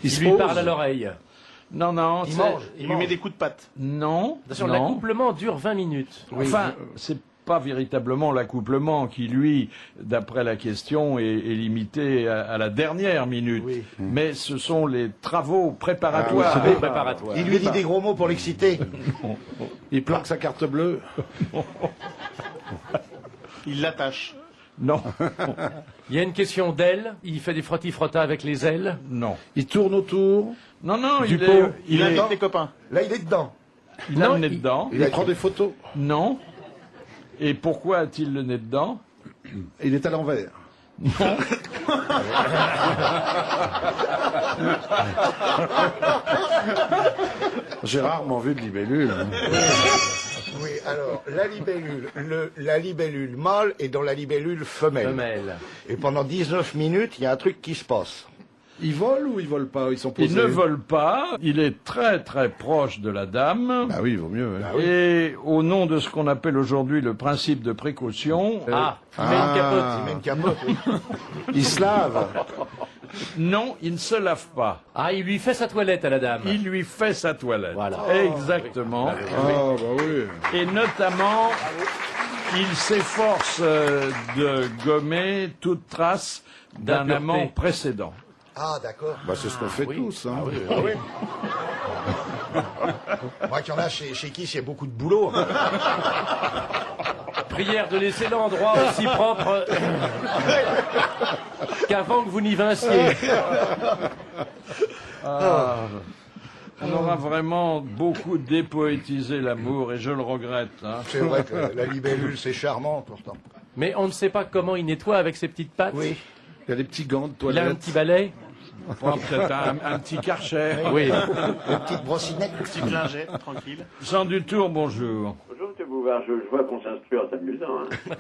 S5: Il lui parle à l'oreille.
S2: Non, non.
S3: Il
S2: c'est-
S3: mange.
S7: Il lui met des coups de patte.
S2: Non.
S5: Attention,
S2: non.
S5: l'accouplement dure 20 minutes.
S2: Enfin, c'est pas véritablement l'accouplement qui, lui, d'après la question, est limité à la dernière minute.
S8: Oui.
S2: Mais ce sont les travaux préparatoires.
S5: C'est des préparatoires.
S3: Il lui dit des gros mots pour l'exciter.
S6: Il planque sa carte bleue.
S7: Il l'attache.
S2: Non,
S5: Il y a une question d'ailes. Il fait des frottis-frottas avec les ailes.
S2: non.
S6: Il tourne autour.
S2: Non, non,
S5: Du
S2: il
S5: pot.
S2: est...
S7: Il
S2: est-
S7: invite des copains.
S3: Là, il est dedans.
S2: il a
S5: Non,
S2: le nez
S5: il-
S2: dedans.
S6: Il prend des photos.
S2: Non. Et pourquoi a-t-il le nez dedans?
S6: Il est à l'envers. J'ai rarement vu de libellule.
S3: Oui, alors, la libellule mâle est dans la libellule femelle.
S5: Femelle.
S3: Et pendant 19 minutes, il y a un truc qui se passe.
S6: Ils volent ou ils volent pas? Ils sont posés.
S2: Il ne vole pas, il est très très proche de la dame.
S6: Bah oui, il vaut mieux. ouais.
S2: Et au nom de ce qu'on appelle aujourd'hui le principe de précaution,
S5: Ah, il met une capote.
S3: Il met une capote, oui.
S6: Il se lave.
S2: non, il ne se lave pas.
S5: Ah, il lui fait sa toilette à la dame.
S2: Il lui fait sa toilette.
S5: Voilà.
S2: Exactement.
S6: Ah bah oui.
S2: Et notamment, il s'efforce de gommer toute trace d'un
S5: D'impureté.
S2: amant précédent.
S3: Ah, d'accord.
S6: Bah c'est ce qu'on fait tous. Hein.
S3: Moi, qu'il y en a chez qui c'est beaucoup de boulot.
S5: Prière de laisser l'endroit aussi propre qu'avant que vous n'y vinciez.
S2: On aura vraiment beaucoup dépoétisé l'amour et je le regrette. Hein.
S3: C'est vrai que la libellule, c'est charmant, pourtant.
S5: Mais on ne sait pas comment il nettoie avec ses petites pattes.
S3: Oui.
S6: Il y a des petits gants de
S5: Il a un
S6: toilette.
S5: petit balai.
S2: Enfin, peut-être un petit karcher.
S5: Oui.
S3: Une petite brossinette.
S7: Petite lingette, tranquille.
S2: Jean Dutour, bonjour.
S10: Bonjour, M. Bouvard. Je vois qu'on s'instruit en s'amusant. Hein.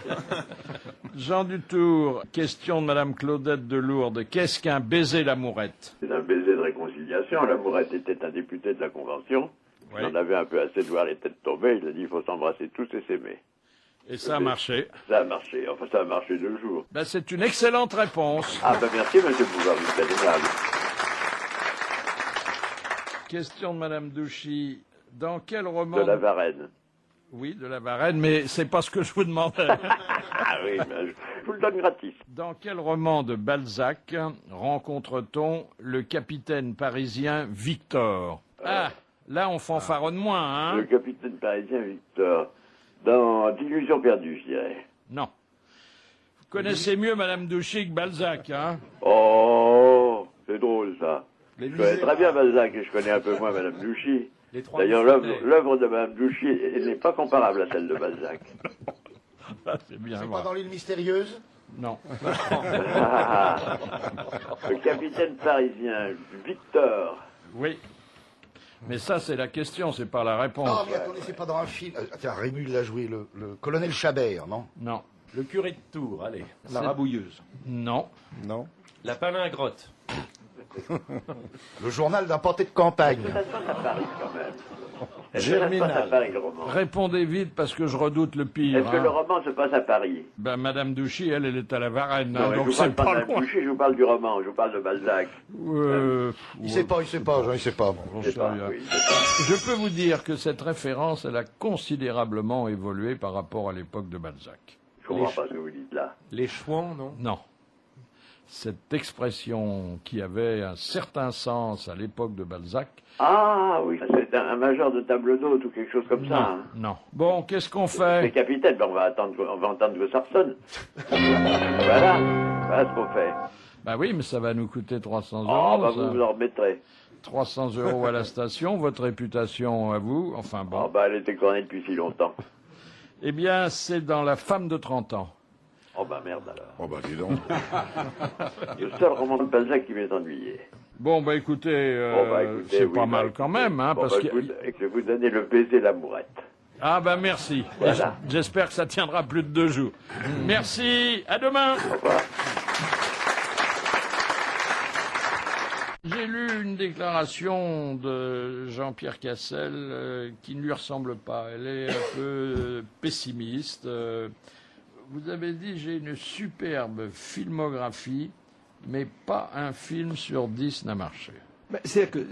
S2: Jean Dutour, question de Madame Claudette de Lourdes. Qu'est-ce qu'un baiser l'amourette?
S10: C'est un baiser de réconciliation. Lamourette était un député de la Convention.
S2: Oui.
S10: Il en avait un peu assez de voir les têtes tomber. Il a dit il faut s'embrasser tous et s'aimer.
S2: Et ça a marché.
S10: Ça a marché. Enfin, ça a marché 2 jours.
S2: Ben, c'est une excellente réponse.
S10: Ah, ben merci, M. Bouvard. Vous êtes aimable.
S2: Question de Madame Douchy. Dans quel roman...
S10: De la Varenne.
S2: Oui, de la Varenne, mais c'est pas ce que je vous demandais.
S10: Ah oui, ben, je vous le donne gratis.
S2: Dans quel roman de Balzac rencontre-t-on le capitaine parisien Victor? Ah, là on fanfaronne moins,
S10: Le
S2: hein?
S10: capitaine parisien Victor. Dans D'illusions perdues, je dirais.
S2: Non. Vous connaissez mieux Madame Douchy que Balzac, hein?
S10: Oh, c'est drôle, ça.
S3: Les
S10: Je connais très
S3: Misérables.
S10: bien Balzac et je connais un peu moins Madame Douchy.
S5: Les trois
S10: D'ailleurs,
S5: mousquetaires.
S10: l'œuvre de Madame Douchy elle n'est pas comparable à celle de Balzac.
S2: Ah, c'est bien.
S3: C'est
S2: voilà.
S3: pas dans l'île mystérieuse?
S2: Non.
S10: Ah, le capitaine parisien, Victor.
S2: Oui. Mais ça, c'est la question, c'est pas la
S3: Ah,
S2: réponse.
S3: mais attendez, c'est pas dans un film. Tiens, Rémul l'a joué, le colonel Chabert, non?
S2: Non.
S5: Le curé de Tours, allez.
S6: La rabouilleuse.
S2: Non.
S6: Non.
S5: La palingrotte.
S3: Le journal d'un pâté de campagne.
S10: Ça se passe à Paris, quand même. Est-ce que ça se
S6: Germinal.
S10: passe à Paris, le roman?
S2: Répondez vite parce que je redoute le pire.
S10: Est-ce que
S2: hein.
S10: le roman se passe à Paris?
S2: Ben, Madame Douchy, elle est à la Varenne, hein,
S10: Non, mais je
S2: donc
S10: vous
S2: c'est
S10: parle pas de
S2: pas
S10: Madame
S2: loin.
S10: Douchy, je vous parle du roman, je vous parle de Balzac.
S3: Il sait pas, Jean, il sait pas.
S2: J'en
S10: Je sais
S2: sais
S10: pas,
S2: rien.
S10: oui, je sais pas.
S2: Je peux vous dire que cette référence, elle a considérablement évolué par rapport à l'époque de Balzac.
S10: Je comprends pas ce que vous dites là.
S5: Les chouans, non?
S2: Non. Cette expression qui avait un certain sens à l'époque de Balzac.
S10: Ah oui, c'est un major de table d'hôte ou quelque chose comme ça. Hein.
S2: Non. Bon, qu'est-ce qu'on
S10: C'est
S2: fait?
S10: capitaine, ben on va entendre que ça ressonne. Voilà ce qu'on fait.
S2: Ben oui, mais ça va nous coûter 300
S10: Oh,
S2: euros.
S10: bah
S2: ça.
S10: vous en remettrez.
S2: 300 euros à la station, votre réputation à vous. Enfin bon.
S10: Oh, bah elle était cornée depuis si longtemps.
S2: Eh bien, c'est dans La femme de 30 ans.
S10: Oh, bah merde alors.
S6: Oh bah dis donc.
S10: C'est le seul roman de Balzac qui m'est ennuyé.
S2: Bon, bah écoutez,
S10: Bon, bah, écoutez,
S2: c'est
S10: oui,
S2: pas
S10: bah,
S2: mal
S10: écoutez.
S2: quand même, hein,
S10: Bon,
S2: parce
S10: bah,
S2: que...
S10: je vais vous donner le baiser l'amourette.
S2: Ah bah merci.
S10: Voilà.
S2: J'espère que ça tiendra plus de 2 jours. Merci, à demain.
S10: Au revoir.
S2: J'ai lu une déclaration de Jean-Pierre Cassel qui ne lui ressemble pas. Elle est un peu pessimiste. Vous avez dit j'ai une superbe filmographie, mais pas un film sur 10 n'a marché.
S8: C'est-à-dire que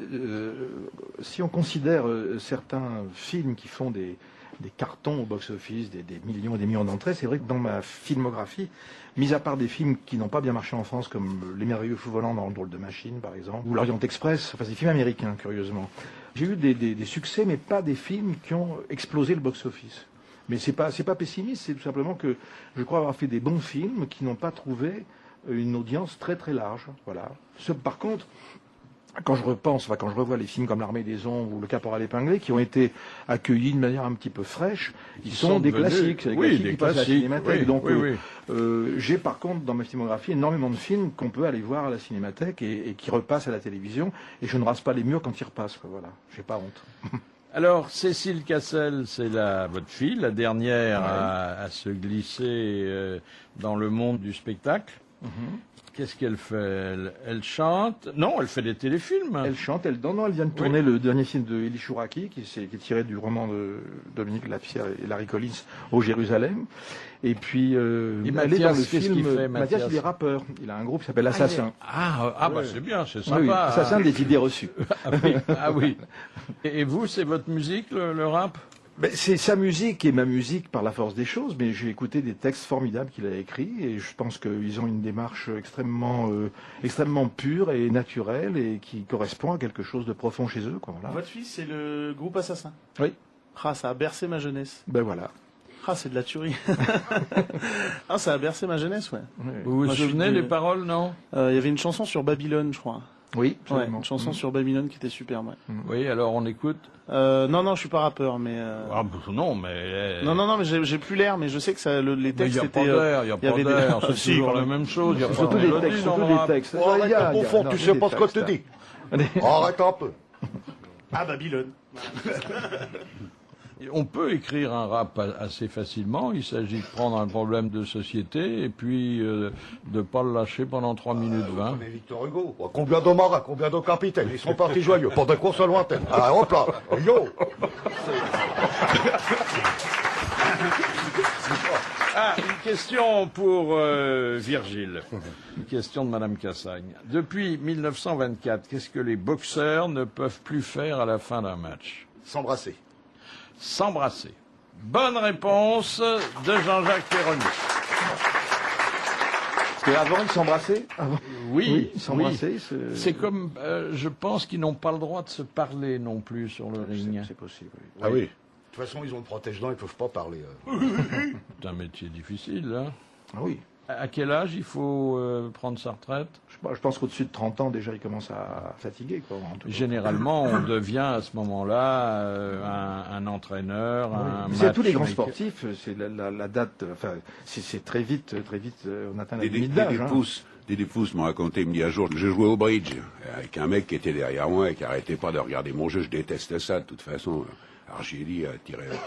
S8: si on considère certains films qui font des cartons au box-office, des millions et des millions d'entrées, c'est vrai que dans ma filmographie, mis à part des films qui n'ont pas bien marché en France, comme Les Merveilleux Fous Volants dans le Drôle de Machine, par exemple, ou L'Orient Express, enfin des films américains, curieusement, j'ai eu des succès, mais pas des films qui ont explosé le box-office. Mais c'est pas pessimiste, c'est tout simplement que je crois avoir fait des bons films qui n'ont pas trouvé une audience très très large. Voilà. Par contre, quand je revois les films comme L'Armée des Ombres ou Le Caporal épinglé, qui ont été accueillis de manière un petit peu fraîche, ils sont des classiques. C'est des classiques qui passent à la cinémathèque. Donc, j'ai par contre dans ma filmographie énormément de films qu'on peut aller voir à la cinémathèque et qui repassent à la télévision. Et je ne rase pas les murs quand ils repassent. Voilà. J'ai pas honte.
S2: Alors, Cécile Cassel, c'est votre fille, la dernière à se glisser dans le monde du spectacle. Qu'est-ce qu'elle fait elle chante? Non, elle fait des téléfilms.
S8: Elle chante, elle vient de tourner le dernier film de Elie Chouraki, qui est tiré du roman de Dominique Lapierre et Larry Collins, Au Jérusalem. Et puis, elle est dans le film. Mathias, il est rappeur. Il a un groupe qui s'appelle Assassin.
S2: Bah c'est bien, c'est sympa.
S8: Oui, Assassin des idées reçues.
S2: Oui. Et vous, c'est votre musique, le rap?
S8: C'est sa musique et ma musique par la force des choses, mais j'ai écouté des textes formidables qu'il a écrits et je pense qu'ils ont une démarche extrêmement pure et naturelle et qui correspond à quelque chose de profond chez eux. Voilà.
S7: Votre fils, c'est le groupe Assassin?
S8: Oui.
S7: Ça a bercé ma jeunesse.
S8: Ben voilà.
S7: C'est de la tuerie. Ça a bercé ma jeunesse, ouais.
S2: Vous vous souvenez des paroles, non?
S7: Il y avait une chanson sur Babylone, je crois.
S8: Oui,
S7: une chanson sur Babylone qui était superbe.
S2: Oui, alors on écoute.
S7: Non, je suis pas rappeur, mais.
S2: Non, mais.
S7: Non, mais j'ai plus l'air, mais je sais que les textes étaient.
S2: Il n'y a pas d'air, c'est toujours la même chose. Il y a
S8: surtout des textes, des textes.
S3: Arrête, au fond, tu sais pas ce que je te dis. Arrête un peu.
S7: Babylone.
S2: On peut écrire un rap assez facilement. Il s'agit de prendre un problème de société et puis de pas le lâcher pendant 3 minutes 20.
S3: Mais Victor Hugo, combien de marins, combien de capitaines, ils sont partis joyeux pour des courses lointaines. Ah, hop là, yo.
S2: Une question pour Virgile. Une question de Madame Cassagne. Depuis 1924, qu'est-ce que les boxeurs ne peuvent plus faire à la fin d'un match?
S3: S'embrasser.
S2: S'embrasser. Bonne réponse de Jean-Jacques Perroni.
S8: Parce qu'avant, ils s'embrassaient?
S2: Oui,
S8: ils s'embrassaient.
S2: C'est comme, je pense qu'ils n'ont pas le droit de se parler non plus sur le ring.
S8: C'est possible, oui.
S3: Ah oui. De toute façon, ils ont le protège-dents, ils peuvent pas parler.
S2: C'est un métier difficile, là.
S8: Ah oui.
S2: À quel âge il faut prendre sa retraite?
S8: Je pense qu'au-dessus de 30 ans, déjà, il commence à fatiguer.
S2: Généralement, on devient à ce moment-là un entraîneur, un
S8: c'est tous les grands sportifs, c'est la date, c'est très vite, on atteint la limite d'âge.
S4: Dédé Pousse m'a raconté, il me dit un jour, je jouais au bridge avec un mec qui était derrière moi et qui arrêtait pas de regarder mon jeu, je détestais ça de toute façon. Alors j'ai dit,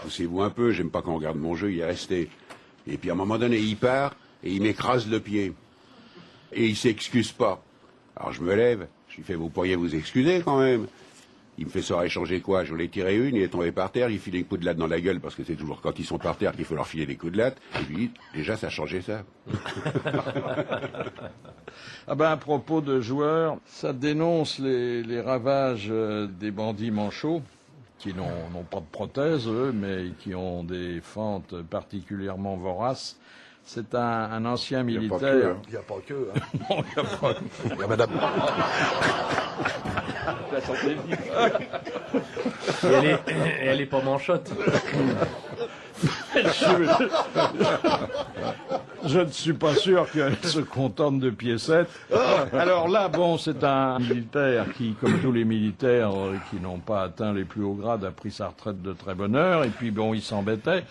S4: poussez-vous un peu, j'aime pas qu'on regarde mon jeu, il est resté. Et puis à un moment donné, il part et il m'écrase le pied. Et il s'excuse pas. Alors je me lève, je lui fais, vous pourriez vous excuser quand même. Il me fait, ça aurait changé quoi? Je l'ai tiré une, il est tombé par terre, il file des coups de latte dans la gueule, parce que c'est toujours quand ils sont par terre qu'il faut leur filer des coups de latte. Et puis, déjà, ça a changé ça.
S2: À propos de joueurs, ça dénonce les ravages des bandits manchots, qui n'ont pas de prothèse, eux, mais qui ont des fentes particulièrement voraces. C'est un ancien militaire.
S3: Il n'y a pas que.
S2: Non, il n'y a pas que.
S3: Il y a madame.
S5: La santé elle est pas manchotte.
S2: Je ne suis pas sûr qu'elle se contente de piécettes. Alors là, c'est un militaire qui, comme tous les militaires qui n'ont pas atteint les plus hauts grades, a pris sa retraite de très bonne heure. Et puis, il s'embêtait.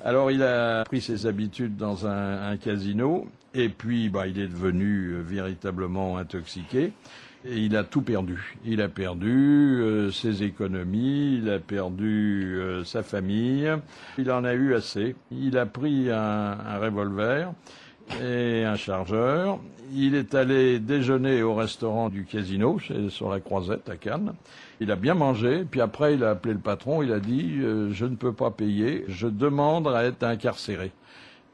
S2: Alors, il a pris ses habitudes dans un casino. Et puis, il est devenu véritablement intoxiqué. Et il a tout perdu. Il a perdu ses économies, il a perdu sa famille. Il en a eu assez. Il a pris un revolver et un chargeur. Il est allé déjeuner au restaurant du casino, sur la Croisette à Cannes. Il a bien mangé, puis après il a appelé le patron, il a dit « Je ne peux pas payer, je demande à être incarcéré ».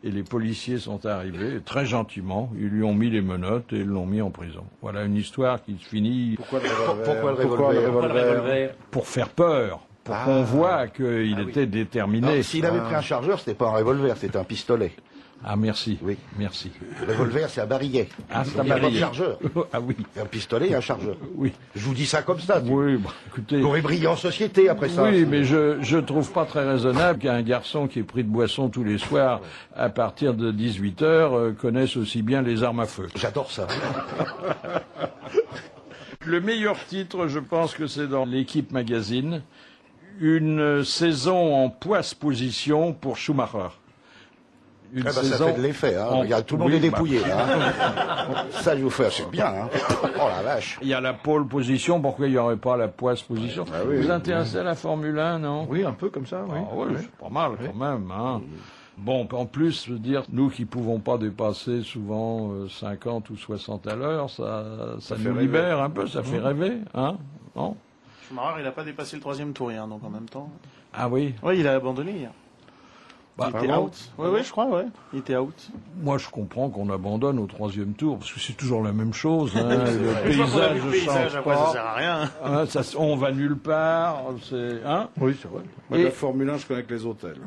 S2: Et les policiers sont arrivés, très gentiment, ils lui ont mis les menottes et ils l'ont mis en prison. Voilà une histoire qui se finit...
S3: Pourquoi le revolver?
S2: Pour faire peur, pour qu'on voit qu'il était déterminé.
S3: S'il avait pris un chargeur, c'était pas un revolver, c'était un pistolet.
S2: Ah, merci.
S3: Oui.
S2: Merci.
S3: Le revolver, c'est un barillet.
S2: Ah, c'est un
S3: Il n'y a pas de
S2: barillet.
S3: chargeur.
S2: Ah oui.
S3: Un pistolet et un chargeur.
S2: Oui.
S3: Je vous dis ça comme ça.
S2: Oui, bah, écoutez...
S3: On aurait brillé en société après ça.
S2: Oui, mais je trouve pas très raisonnable qu'un garçon qui est pris de boisson tous les soirs à partir de 18h connaisse aussi bien les armes à feu.
S3: J'adore ça.
S2: Le meilleur titre, je pense que c'est dans l'Équipe Magazine, une saison en poisse-position pour Schumacher. Une
S3: Ça fait de l'effet. Hein. Regarde, tout le monde est dépouillé. Là, hein. Ça, je vous fais, c'est bien. Hein. Oh la vache.
S2: Il y a la pole position, pourquoi il n'y aurait pas la poisse-position
S3: oui,
S2: Vous intéressez à la Formule 1, non?
S8: Oui, un peu comme ça, oui.
S2: Ah oui, c'est pas mal quand même. Hein. Bon, en plus, je veux dire, nous qui pouvons pas dépasser souvent 50 ou 60 à l'heure, ça nous libère un peu, ça fait rêver. Hein, non?
S7: Schumacher, il n'a pas dépassé le 3e tour hier, donc en même temps.
S2: Ah oui?
S7: Oui, il a abandonné hier.
S2: Bah,
S7: il était out. Oui, je crois, ouais. Il était out.
S2: Moi, je comprends qu'on abandonne au 3e tour, parce que c'est toujours la même chose. Hein. Le
S7: Le
S2: paysage change
S7: après,
S2: pas.
S7: ça sert à rien.
S2: Hein, on va nulle part. Hein,
S8: Oui, c'est vrai.
S6: Moi, la Formule 1, je connais que les hôtels.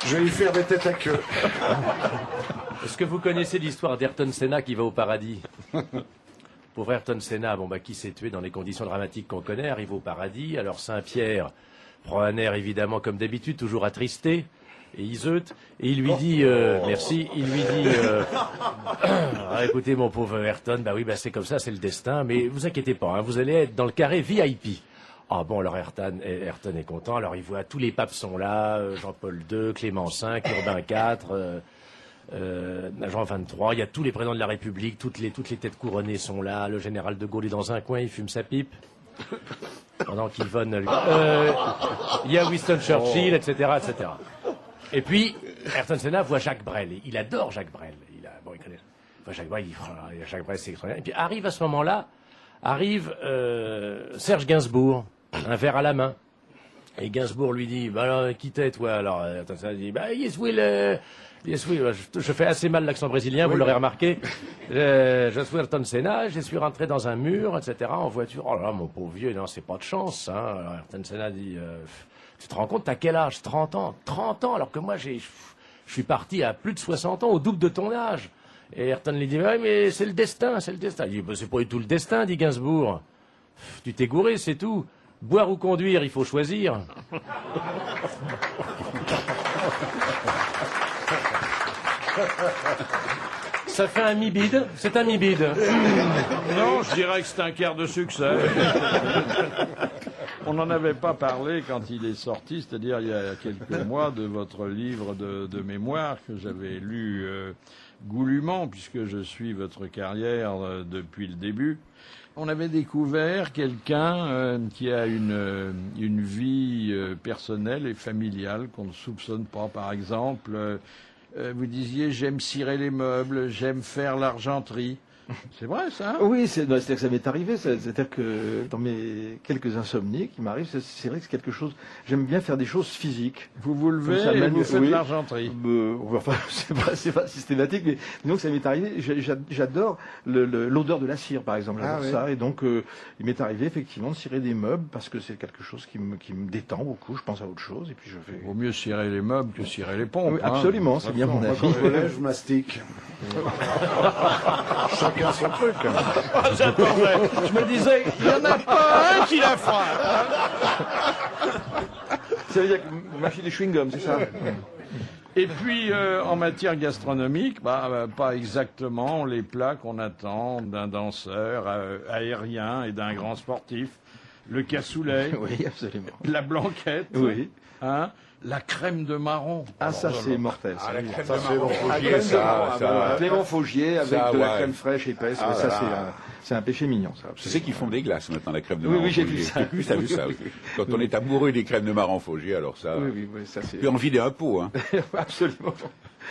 S6: Je vais y faire des têtes à queue.
S5: Est-ce que vous connaissez l'histoire d'Ayrton Senna qui va au paradis? Pauvre Ayrton Senna, qui s'est tué dans les conditions dramatiques qu'on connaît, arrive au paradis. Alors Saint-Pierre prend un air évidemment comme d'habitude, toujours attristé et iseute, et il lui dit merci. Il lui dit ah, écoutez mon pauvre Ayrton, c'est comme ça, c'est le destin, mais vous inquiétez pas, hein, vous allez être dans le carré VIP. Ah bon, alors Ayrton est content. Alors il voit tous les papes sont là, Jean-Paul II, Clément V, Urbain IV. Jean 23, il y a tous les présidents de la République, toutes les têtes couronnées sont là, le général de Gaulle est dans un coin, il fume sa pipe. Pendant qu'Yvonne... il y a Winston Churchill, etc., etc. Et puis, Ayrton Senna voit Jacques Brel, il adore Jacques Brel. Il connaît... Il voit Jacques Brel, il dit, Jacques Brel, c'est extraordinaire. Et puis arrive à ce moment-là, Serge Gainsbourg, un verre à la main. Et Gainsbourg lui dit, alors, qui t'es, toi? Alors, Ayrton Senna dit, yes, oui, je fais assez mal l'accent brésilien, vous l'aurez remarqué. Je suis Ayrton Senna, je suis rentré dans un mur, etc., en voiture. Oh là là, mon pauvre vieux, non, c'est pas de chance. Hein. Alors, Ayrton Senna dit, tu te rends compte, t'as quel âge? 30 ans. 30 ans, alors que moi, je suis parti à plus de 60 ans, au double de ton âge. Et Ayrton lui dit, ouais, mais c'est le destin, c'est le destin. Il dit, c'est pas du tout le destin, dit Gainsbourg. Tu t'es gouré, c'est tout. Boire ou conduire, il faut choisir. Ça fait un mi-bide? C'est un mi-bide.
S2: Non, je dirais que c'est un quart de succès. On n'en avait pas parlé quand il est sorti, c'est-à-dire il y a quelques mois, de votre livre de mémoire que j'avais lu goulûment, puisque je suis votre carrière depuis le début. On avait découvert quelqu'un qui a une vie personnelle et familiale qu'on ne soupçonne pas. Par exemple, vous disiez « j'aime cirer les meubles, j'aime faire l'argenterie ». C'est vrai, ça?
S8: Oui, c'est-à-dire que ça m'est arrivé. C'est-à-dire que dans mes quelques insomnies qui m'arrivent, c'est vrai que c'est quelque chose... J'aime bien faire des choses physiques.
S2: Vous vous levez et vous faites de l'argenterie.
S8: Enfin, c'est pas systématique, mais disons que ça m'est arrivé. J'adore l'odeur de la cire, par exemple. J'adore ça. Et donc, il m'est arrivé effectivement de cirer des meubles parce que c'est quelque chose qui me détend beaucoup. Je pense à autre chose et puis je fais...
S2: Vaut mieux cirer les meubles que cirer les pompes.
S8: Oui, absolument, c'est bien mon avis.
S6: Quand je me lève, je mastique. Chacun son truc.
S2: J'attendais. Je me disais, il n'y en a pas un qui la fera.
S8: Ça veut dire que vous mâchez des chewing-gums, c'est ça?
S2: Et puis, en matière gastronomique, pas exactement les plats qu'on attend d'un danseur aérien et d'un grand sportif. Le cassoulet.
S8: Oui, absolument.
S2: La blanquette.
S8: Oui.
S2: Hein, la crème de marron.
S8: Ah, ça, c'est mortel.
S4: Ah, la crème
S3: Ça,
S4: de
S3: c'est
S4: marron
S3: bon.
S4: Faugier, ça.
S8: Clément Faugier avec
S4: Ça,
S8: de la
S4: ouais.
S8: crème fraîche épaisse.
S4: Ah,
S8: ça,
S4: là.
S8: c'est un péché mignon, ça.
S4: Tu sais qu'ils font des glaces maintenant, la crème de
S8: Oui,
S4: marron
S8: oui, j'ai vu
S4: Faugier.
S8: ça.
S4: T'as vu ça? Quand on est amoureux des crèmes de marron Faugier, alors ça...
S8: Oui, ça c'est...
S4: Tu peux en vider un pot, hein.
S8: Absolument.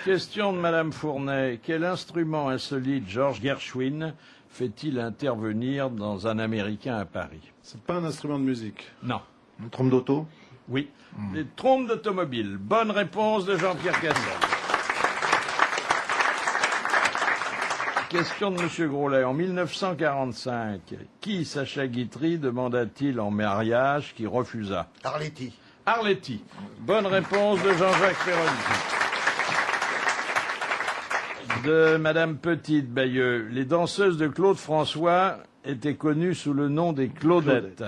S2: Question de Madame Fournet. Quel instrument insolite George Gershwin fait-il intervenir dans Un Américain à Paris?
S6: C'est pas un instrument de musique.
S2: Non.
S8: Une trompe d'auto?
S2: Oui, les trompes d'automobile. Bonne réponse de Jean-Pierre Cassel. Question de M. Grolet. En 1945, qui Sacha Guitry demanda-t-il en mariage qui refusa?
S3: Arletty.
S2: Arletty. Bonne réponse de Jean-Jacques Perroni. De Madame Petite-Bayeux. Les danseuses de Claude François étaient connues sous le nom des Claudettes.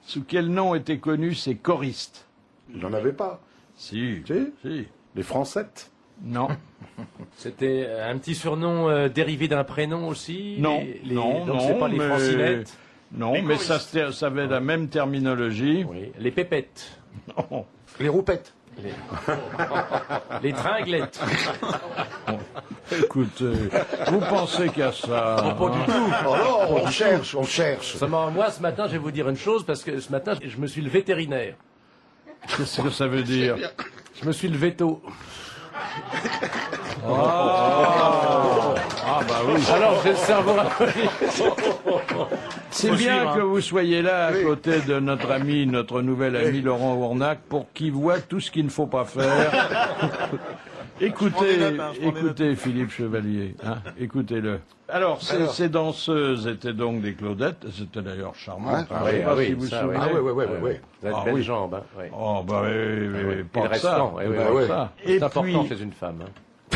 S2: Sous quel nom étaient connus ces choristes?
S6: Il n'en avait pas.
S2: Si.
S6: Si. Les Francettes.
S2: Non.
S5: C'était un petit surnom dérivé d'un prénom aussi?
S2: Non.
S5: Donc c'est pas les Francinettes?
S2: Non, mais ça avait la même terminologie.
S5: Oui. Les pépettes?
S2: Non.
S3: Les roupettes.
S5: Les tringlettes?
S2: Écoutez, vous pensez qu'à ça?
S5: Pas du tout.
S3: Oh non, on cherche.
S5: Moi, ce matin, je vais vous dire une chose, parce que ce matin, je me suis le vétérinaire.
S2: Qu'est-ce que ça veut dire?
S5: Je me suis le veto.
S2: Ah bah oui.
S5: Alors, j'ai le cerveau
S2: C'est bien que vous soyez là à côté de notre nouvel ami Laurent Ournac, pour qu'il voit tout ce qu'il ne faut pas faire. Écoutez Philippe Chevalier, hein, écoutez-le. Alors, ces danseuses étaient donc des Claudettes, c'était d'ailleurs charmant.
S3: Ouais.
S2: Si vous vous souvenez.
S5: Vous avez de belles jambes. Hein, oui.
S2: Oh bah oui,
S5: Puis le restant,
S2: ça.
S5: c'est
S2: Et
S5: important
S2: puis,
S5: chez une femme.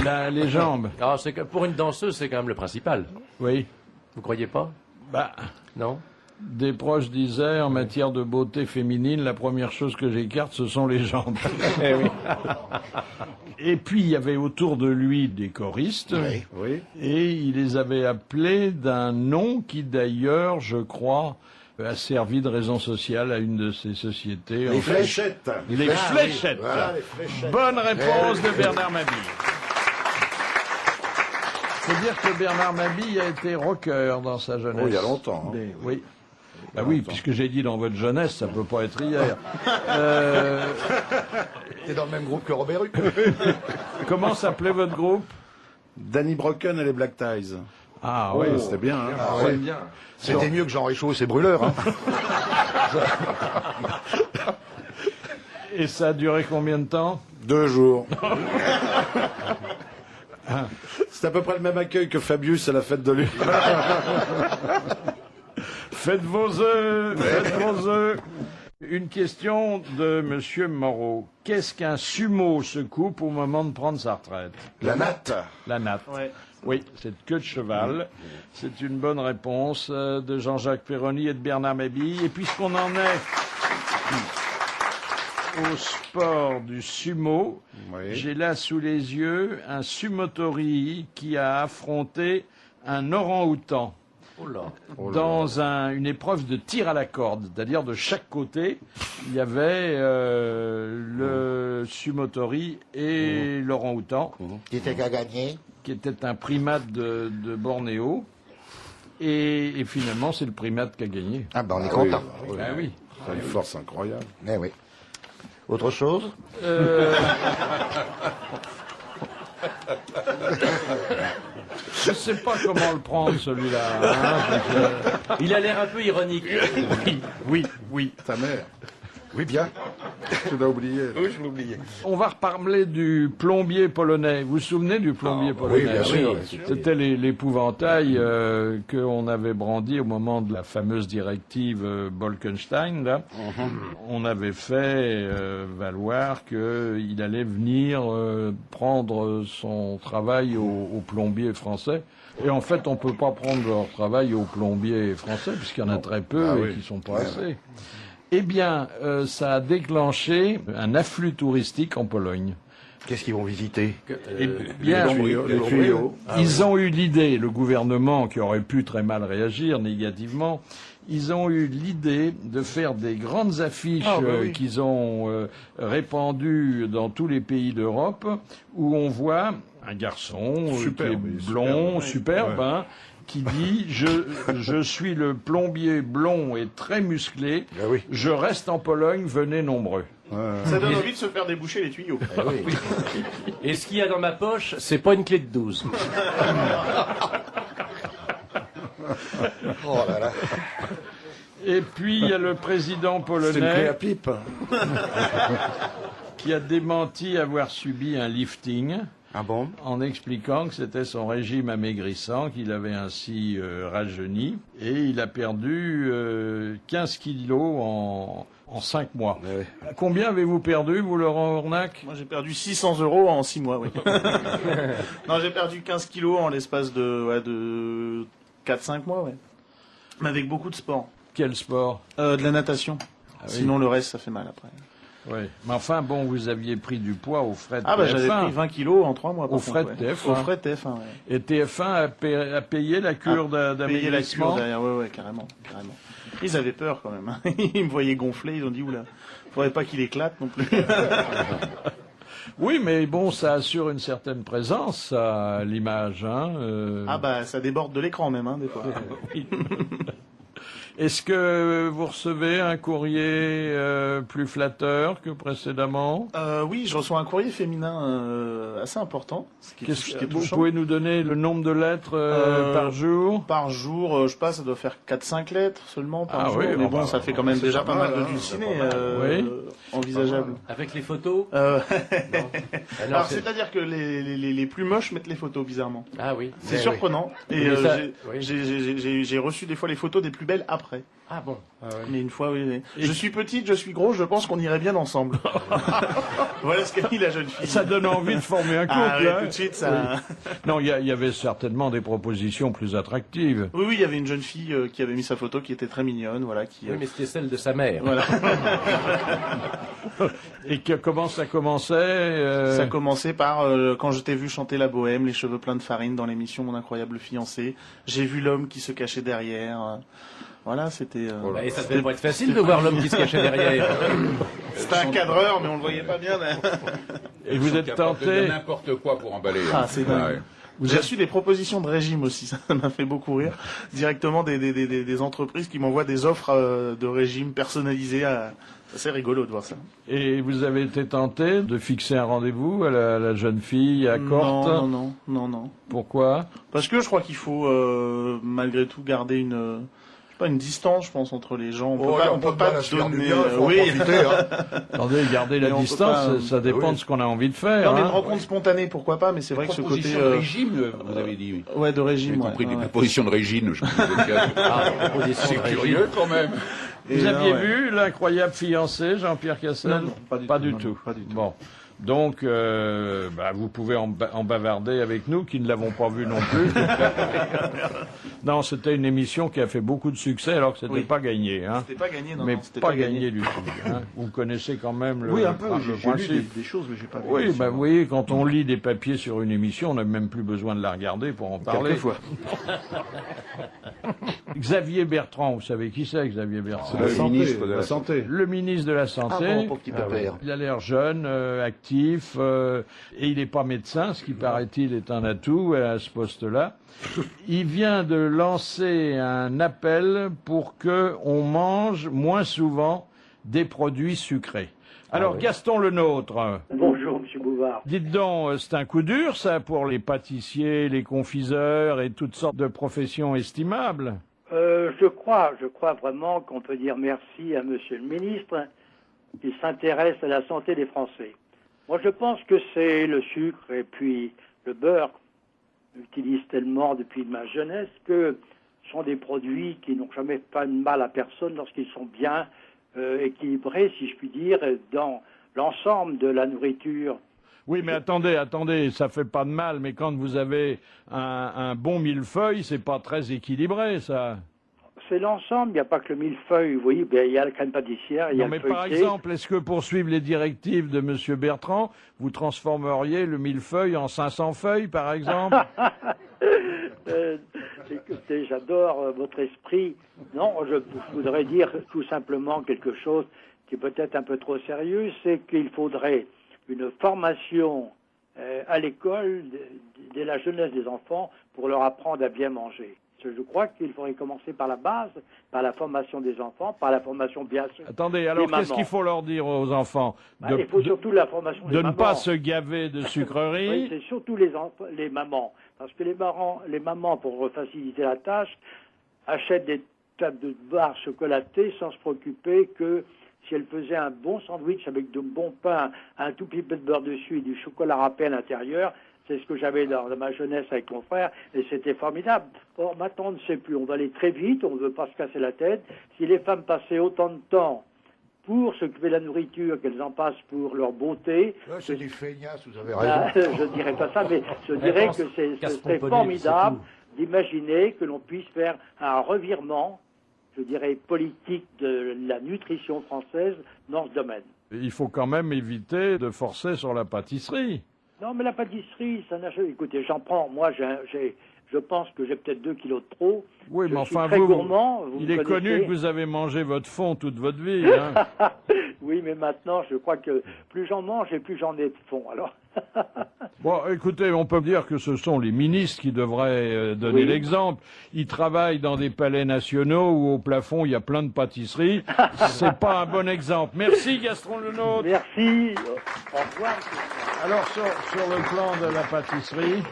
S5: Hein.
S2: les jambes.
S5: Alors, pour une danseuse, c'est quand même le principal.
S2: Oui.
S5: Vous croyez pas?
S2: Bah,
S5: Non?
S2: des proches disaient, en matière de beauté féminine, la première chose que j'écarte, ce sont les jambes. Et puis, il y avait autour de lui des choristes, et il les avait appelés d'un nom qui, d'ailleurs, je crois, a servi de raison sociale à une de ces sociétés.
S6: Les fléchettes.
S2: Les fléchettes.
S3: Voilà, les fléchettes.
S2: Bonne réponse de Bernard Mabille. C'est-à-dire que Bernard Mabille a été rocker dans sa jeunesse.
S6: Oh, il y a longtemps. Hein.
S2: Oui. Bah oui, puisque j'ai dit dans votre jeunesse, ça peut pas être hier.
S3: T'es dans le même groupe que Robert Hue.
S2: Comment s'appelait votre groupe?
S6: Danny Brocken et les Black Ties.
S2: Ah oui,
S6: C'était bien. Hein.
S3: Ah, ouais. C'était mieux que Jean Réchaud et ses brûleurs. Hein.
S2: Et ça a duré combien de temps?
S6: 2 jours. C'est à peu près le même accueil que Fabius à la fête de l'U.
S2: Faites vos œufs, faites vos œufs. Une question de Monsieur Moreau. Qu'est-ce qu'un sumo se coupe au moment de prendre sa retraite?
S3: La natte.
S2: La natte.
S7: Ouais.
S2: Oui, c'est queue de cheval. C'est une bonne réponse de Jean-Jacques Perroni et de Bernard Mabille. Et puisqu'on en est au sport du sumo, j'ai là sous les yeux un sumotori qui a affronté un orang-outan. Dans une épreuve de tir à la corde, c'est-à-dire de chaque côté, il y avait le sumotori et l'orang-outan,
S3: Qui était qu'à gagner.
S2: qui était un primate de Bornéo, et finalement c'est le primate qui a gagné.
S3: Ah ben on est content.
S2: Ah oui.
S6: C'est une force incroyable.
S3: Eh oui. Autre chose?
S2: Je ne sais pas comment le prendre celui-là. Hein,
S5: Il a l'air un peu ironique.
S2: oui.
S6: Ta mère.
S3: Oui, bien.
S6: Tu l'as oublié.
S3: Oui, je l'oubliais.
S2: On va reparler du plombier polonais. Vous vous souvenez du plombier polonais?
S3: oui, bien sûr.
S2: C'était l'épouvantail qu'on avait brandi au moment de la fameuse directive Bolkestein. Là. On avait fait valoir qu'il allait venir prendre son travail aux plombiers français. Et en fait, on ne peut pas prendre leur travail aux plombiers français, puisqu'il y en a très peu et qui ne sont pas assez. Eh bien, ça a déclenché un afflux touristique en Pologne.
S3: Qu'est-ce qu'ils vont visiter?
S2: Eh bien,
S6: Les tuyaux.
S2: ils ont eu l'idée, le gouvernement qui aurait pu très mal réagir négativement, ils ont eu l'idée de faire des grandes affiches qu'ils ont répandues dans tous les pays d'Europe, où on voit un garçon qui est blond, superbe, hein, qui dit je suis le plombier blond et très musclé, je reste en Pologne, venez nombreux.
S7: Ça donne envie de se faire déboucher les tuyaux.
S5: Et ce qu'il y a dans ma poche, c'est pas une clé de 12.
S3: Oh là là.
S2: Et puis il y a le président
S3: C'est une clé à
S2: polonais
S3: pipe.
S2: qui a démenti avoir subi un lifting
S3: Ah bon?
S2: en expliquant que c'était son régime amaigrissant, qu'il avait ainsi rajeuni, et il a perdu 15 kilos en 5 mois.
S3: Ouais.
S2: Combien avez-vous perdu, vous, Laurent Ornac?
S7: Moi, j'ai perdu 600 € en 6 mois, oui. Non, j'ai perdu 15 kilos en l'espace de 4-5 mois, ouais. Mais avec beaucoup de sport.
S2: Quel sport?
S7: De la natation.
S2: Ah oui.
S7: Sinon, le reste, ça fait mal après.
S2: Oui. Mais enfin, bon, vous aviez pris du poids au frais de
S7: Ah, bah, j'avais
S2: TF1.
S7: pris 20 kilos en 3 mois. par
S2: Au
S7: contre,
S2: frais de
S7: ouais.
S2: TF1.
S7: Au frais de TF1, ouais.
S2: Et TF1 a payé la cure
S7: Payer la cure
S2: d'amaigrissement?
S7: derrière, ouais, carrément. Ils avaient peur quand même. Hein. Ils me voyaient gonfler, ils ont dit, oula, faudrait pas qu'il éclate non plus.
S2: Oui, mais bon, ça assure une certaine présence à l'image. Hein,
S7: Ah bah, ça déborde de l'écran même, hein, des fois.
S2: Oui. Est-ce que vous recevez un courrier plus flatteur que précédemment?
S7: Oui, je reçois un courrier féminin assez important. Ce qui est
S2: Vous
S7: touchant.
S2: pouvez nous donner le nombre de lettres par jour?
S7: Par jour, je sais pas, ça doit faire 4-5 lettres seulement par
S2: Ah
S7: jour.
S2: oui,
S7: mais
S2: oh
S7: bon,
S2: bah,
S7: ça fait quand même
S3: c'est
S7: déjà
S3: pas
S7: pas mal
S3: mal,
S7: de
S3: hein,
S7: vues
S3: c'est
S7: ciné
S3: pas mal.
S7: envisageable.
S5: Avec les photos
S7: Euh,
S5: Ah non,
S7: Alors,
S5: c'est-
S7: c'est-à-dire que les plus moches mettent les photos, bizarrement.
S5: Ah oui.
S7: C'est
S3: Mais
S7: surprenant. Et
S5: Mais ça, oui.
S7: j'ai reçu des fois les photos des plus belles après.
S5: Ah bon.
S7: Mais une fois, oui. Je suis petite, je suis gros, je pense qu'on irait bien ensemble. Voilà ce qu'a dit la jeune fille.
S2: Ça donne envie de former un couple.
S7: Ah oui,
S2: hein.
S7: tout de suite, ça...
S2: Non, il y avait certainement des propositions plus attractives.
S7: Oui, il y avait une jeune fille qui avait mis sa photo, qui était très mignonne, voilà, qui...
S5: Oui, mais c'était celle de sa mère.
S7: Voilà.
S2: Et comment ça commençait
S7: Ça commençait par quand je t'ai vu chanter la bohème, les cheveux pleins de farine dans l'émission Mon incroyable fiancé. J'ai vu l'homme qui se cachait derrière. Voilà, c'était.
S5: Et ça devait pas être facile de voir l'homme qui se cachait derrière.
S7: C'était un cadreur, mais on le voyait pas bien.
S2: Et vous êtes
S4: Capable de
S2: tenté?
S4: n'importe quoi pour emballer.
S7: Ah, c'est dingue.
S2: Vous
S7: J'ai
S2: êtes-
S7: reçu des propositions de régime aussi, ça m'a fait beaucoup rire. Directement des entreprises qui m'envoient des offres de régime personnalisées. C'est rigolo de voir ça.
S2: Et vous avez été tenté de fixer un rendez-vous à la jeune fille à Corte?
S7: Non.
S2: Pourquoi?
S7: Parce que je crois qu'il faut malgré tout garder une distance, je pense, entre les gens. On peut pas donner. Oui.
S2: Attendez, garder la
S7: Mais on peut
S2: distance,
S7: pas-
S2: ça dépend
S3: oui.
S2: de ce qu'on a envie de faire.
S7: Non, mais une
S2: hein.
S7: rencontre spontanée, pourquoi pas, mais c'est vrai que ce côté.
S4: Proposition de régime, vous avez dit. Oui.
S7: Ouais, de
S4: J'ai
S7: régime.
S4: compris,
S7: ouais.
S4: des propositions de régime. Je C'est curieux quand même.
S2: Vous
S7: Et
S2: aviez
S7: là, ouais.
S2: vu l'incroyable fiancé, Jean-Pierre Cassel?
S8: Non, pas du tout. Pas du tout.
S2: Bon. Donc, vous pouvez en bavarder avec nous, qui ne l'avons pas vu non plus. Non, c'était une émission qui a fait beaucoup de succès, alors que c'était
S7: Oui.
S2: pas gagné. Hein.
S7: C'était pas gagné, non.
S2: Mais
S7: non, c'était
S2: pas gagné du tout. Hein. Vous connaissez quand même le,
S8: Oui, un peu.
S2: le
S8: J'ai lu
S2: principe.
S8: des choses, mais j'ai pas vu.
S2: Oui,
S8: l'émission.
S2: vous voyez, quand on lit des papiers sur une émission, on n'a même plus besoin de la regarder pour en parler.
S8: Quelquefois.
S2: Xavier Bertrand, vous savez qui c'est, Xavier Bertrand?
S6: La
S3: Le
S6: santé,
S3: ministre de la
S6: la santé.
S2: Le ministre de la Santé.
S3: Ah bon, pauvre petit pépère.
S2: Il a l'air jeune, actif, et il n'est pas médecin, ce qui paraît-il est un atout à ce poste-là. Il vient de lancer un appel pour que on mange moins souvent des produits sucrés. Alors, Gaston le nôtre,
S10: Bonjour, Monsieur Bouvard.
S2: dites donc, c'est un coup dur, ça, pour les pâtissiers, les confiseurs et toutes sortes de professions estimables.
S10: Je crois vraiment qu'on peut dire merci à Monsieur le ministre qui s'intéresse à la santé des Français. Moi, je pense que c'est le sucre et puis le beurre qu'on utilise tellement depuis ma jeunesse que ce sont des produits qui n'ont jamais fait de mal à personne lorsqu'ils sont bien équilibrés, si je puis dire, dans l'ensemble de la nourriture.
S2: Oui, mais attendez, ça fait pas de mal, mais quand vous avez un bon millefeuille, c'est pas très équilibré, ça.
S10: C'est l'ensemble, il n'y a pas que le millefeuille, vous voyez, ben, il y a la crème pâtissière, il y a
S2: Non, mais
S10: le
S2: par
S10: feuilleté.
S2: exemple, est-ce que pour suivre les directives de M. Bertrand, vous transformeriez le millefeuille en 500 feuilles, par exemple?
S10: Écoutez, j'adore votre esprit. Non, je voudrais dire tout simplement quelque chose qui est peut-être un peu trop sérieux, c'est qu'il faudrait une formation à l'école dès la jeunesse des enfants pour leur apprendre à bien manger. Je crois qu'il faudrait commencer par la base, par la formation des enfants, par la formation bien sûr.
S2: Attendez, alors
S10: des
S2: qu'est-ce
S10: mamans.
S2: qu'il faut leur dire aux enfants?
S10: Il faut surtout la formation des
S2: de ne
S10: mamans.
S2: pas se gaver de sucreries.
S10: Oui, c'est surtout les mamans. Parce que les mamans, pour faciliter la tâche, achètent de barres chocolatées sans se préoccuper que si elle faisait un bon sandwich avec de bons pains, un tout petit peu de beurre dessus et du chocolat râpé à l'intérieur. C'est ce que j'avais dans ma jeunesse avec mon frère, et c'était formidable. Or, maintenant, on ne sait plus. On va aller très vite, on ne veut pas se casser la tête. Si les femmes passaient autant de temps pour s'occuper de la nourriture qu'elles en passent pour leur beauté...
S3: Là, c'est des feignasses, vous avez
S10: Là,
S3: raison.
S10: je ne dirais pas ça, mais je dirais que ce serait formidable d'imaginer que l'on puisse faire un revirement, je dirais, politique de la nutrition française dans ce domaine.
S2: Il faut quand même éviter de forcer sur la pâtisserie.
S10: Non, mais la pâtisserie, ça n'a jamais... Écoutez, j'en prends. Moi, je pense que j'ai peut-être 2 kilos de trop.
S2: Oui, mais
S10: je suis
S2: enfin,
S10: très gourmand.
S2: il est connu que vous avez mangé votre fond toute votre vie. Hein.
S10: Oui, mais maintenant, je crois que plus j'en mange et plus j'en ai de fond. Alors.
S2: Bon, écoutez, on peut dire que ce sont les ministres qui devraient donner l'exemple. Ils travaillent dans des palais nationaux où au plafond il y a plein de pâtisseries. C'est pas un bon exemple. Merci Gaston Lenôtre.
S10: Merci. Au revoir.
S2: Alors sur le plan de la pâtisserie,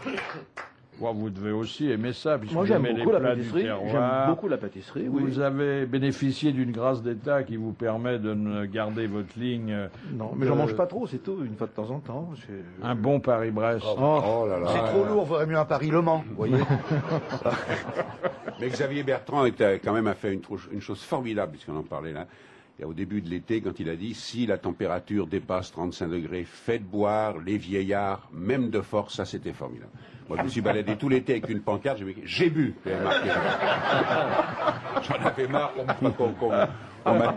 S2: bon, vous devez aussi aimer ça puisque
S8: Moi,
S2: vous
S8: j'aime
S2: aimez les
S8: beaucoup la
S2: plats du
S8: pâtisserie.
S2: terroir.
S8: J'aime beaucoup la pâtisserie, oui.
S2: Vous avez bénéficié d'une grâce d'État qui vous permet de ne garder votre ligne.
S8: Non, mais j'en mange pas trop, c'est tout, une fois de temps en temps.
S2: Un bon Paris-Brest.
S3: Oh là là. C'est trop lourd, vaudrait mieux un Paris-Le Mans, vous voyez.
S4: Mais Xavier Bertrand quand même a fait une chose formidable, puisqu'on en parlait là. Au début de l'été, quand il a dit « Si la température dépasse 35 degrés, faites boire les vieillards, même de force », ça c'était formidable. Moi je me suis baladé tout l'été avec une pancarte, j'ai bu, il avait marqué. J'en avais marre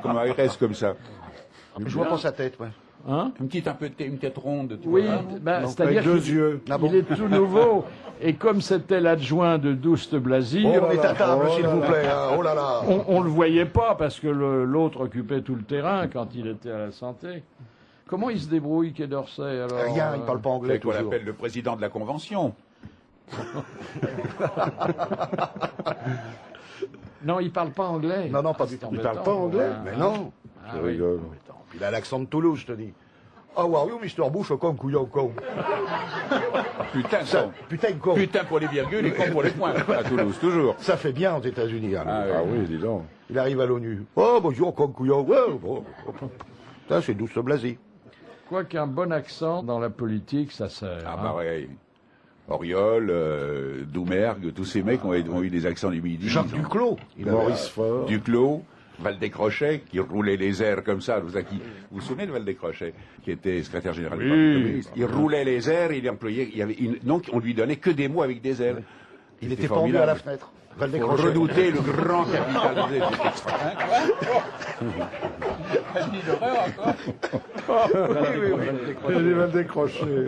S4: qu'on m'agresse comme ça.
S3: Je vois pas sa tête, ouais.
S2: Hein?
S4: Une tête ronde. Tu
S2: Oui,
S4: vois,
S2: c'est-à-dire qu'il il est tout nouveau. Et comme c'était l'adjoint de Douste Blazy,
S3: Oh, mettez à table, s'il vous plaît. Hein. Oh là là.
S2: on le voyait pas parce que l'autre occupait tout le terrain quand il était à la santé. Comment il se débrouille, Quai d'Orsay alors?
S3: Rien, il parle pas anglais
S4: c'est qu'on
S3: toujours.
S4: l'appelle le président de la convention.
S2: Non, il parle pas anglais.
S3: Non, pas du tout.
S2: Il
S3: parle pas anglais. Mais non.
S2: Je rigole.
S3: Il a l'accent de Toulouse, je te dis. How are you, Mr. Bush, au con, couillon, con.
S4: Putain,
S3: Ça, putain, con.
S4: putain pour les virgules et con pour les points. À Toulouse, toujours.
S3: Ça fait bien aux États-Unis. Hein.
S4: Ah oui, dis donc.
S3: Il arrive à l'ONU. Oh, bonjour, con, couillon. Ouais, bon. Ça, c'est Douce Blazy.
S2: Quoi qu'un bon accent dans la politique, ça sert.
S4: Ah,
S2: hein.
S4: bah ouais. Auriol, Doumergue, tous ces mecs ont eu des accents du Midi.
S3: Jacques Duclos.
S6: Maurice Faure.
S4: Duclos, Valdécrochet, qui roulait les airs comme ça. Vous vous souvenez de Valdécrochet, qui était secrétaire général du Parti communiste? Il roulait les airs, il employait, donc on lui donnait que des mots avec des airs.
S3: Il
S4: C'était
S3: était pendu
S4: formidable.
S3: à la fenêtre.
S4: Faut
S3: Valdécrochet.
S4: redouter le grand capital. C'était extra.
S6: Il va le décrocher.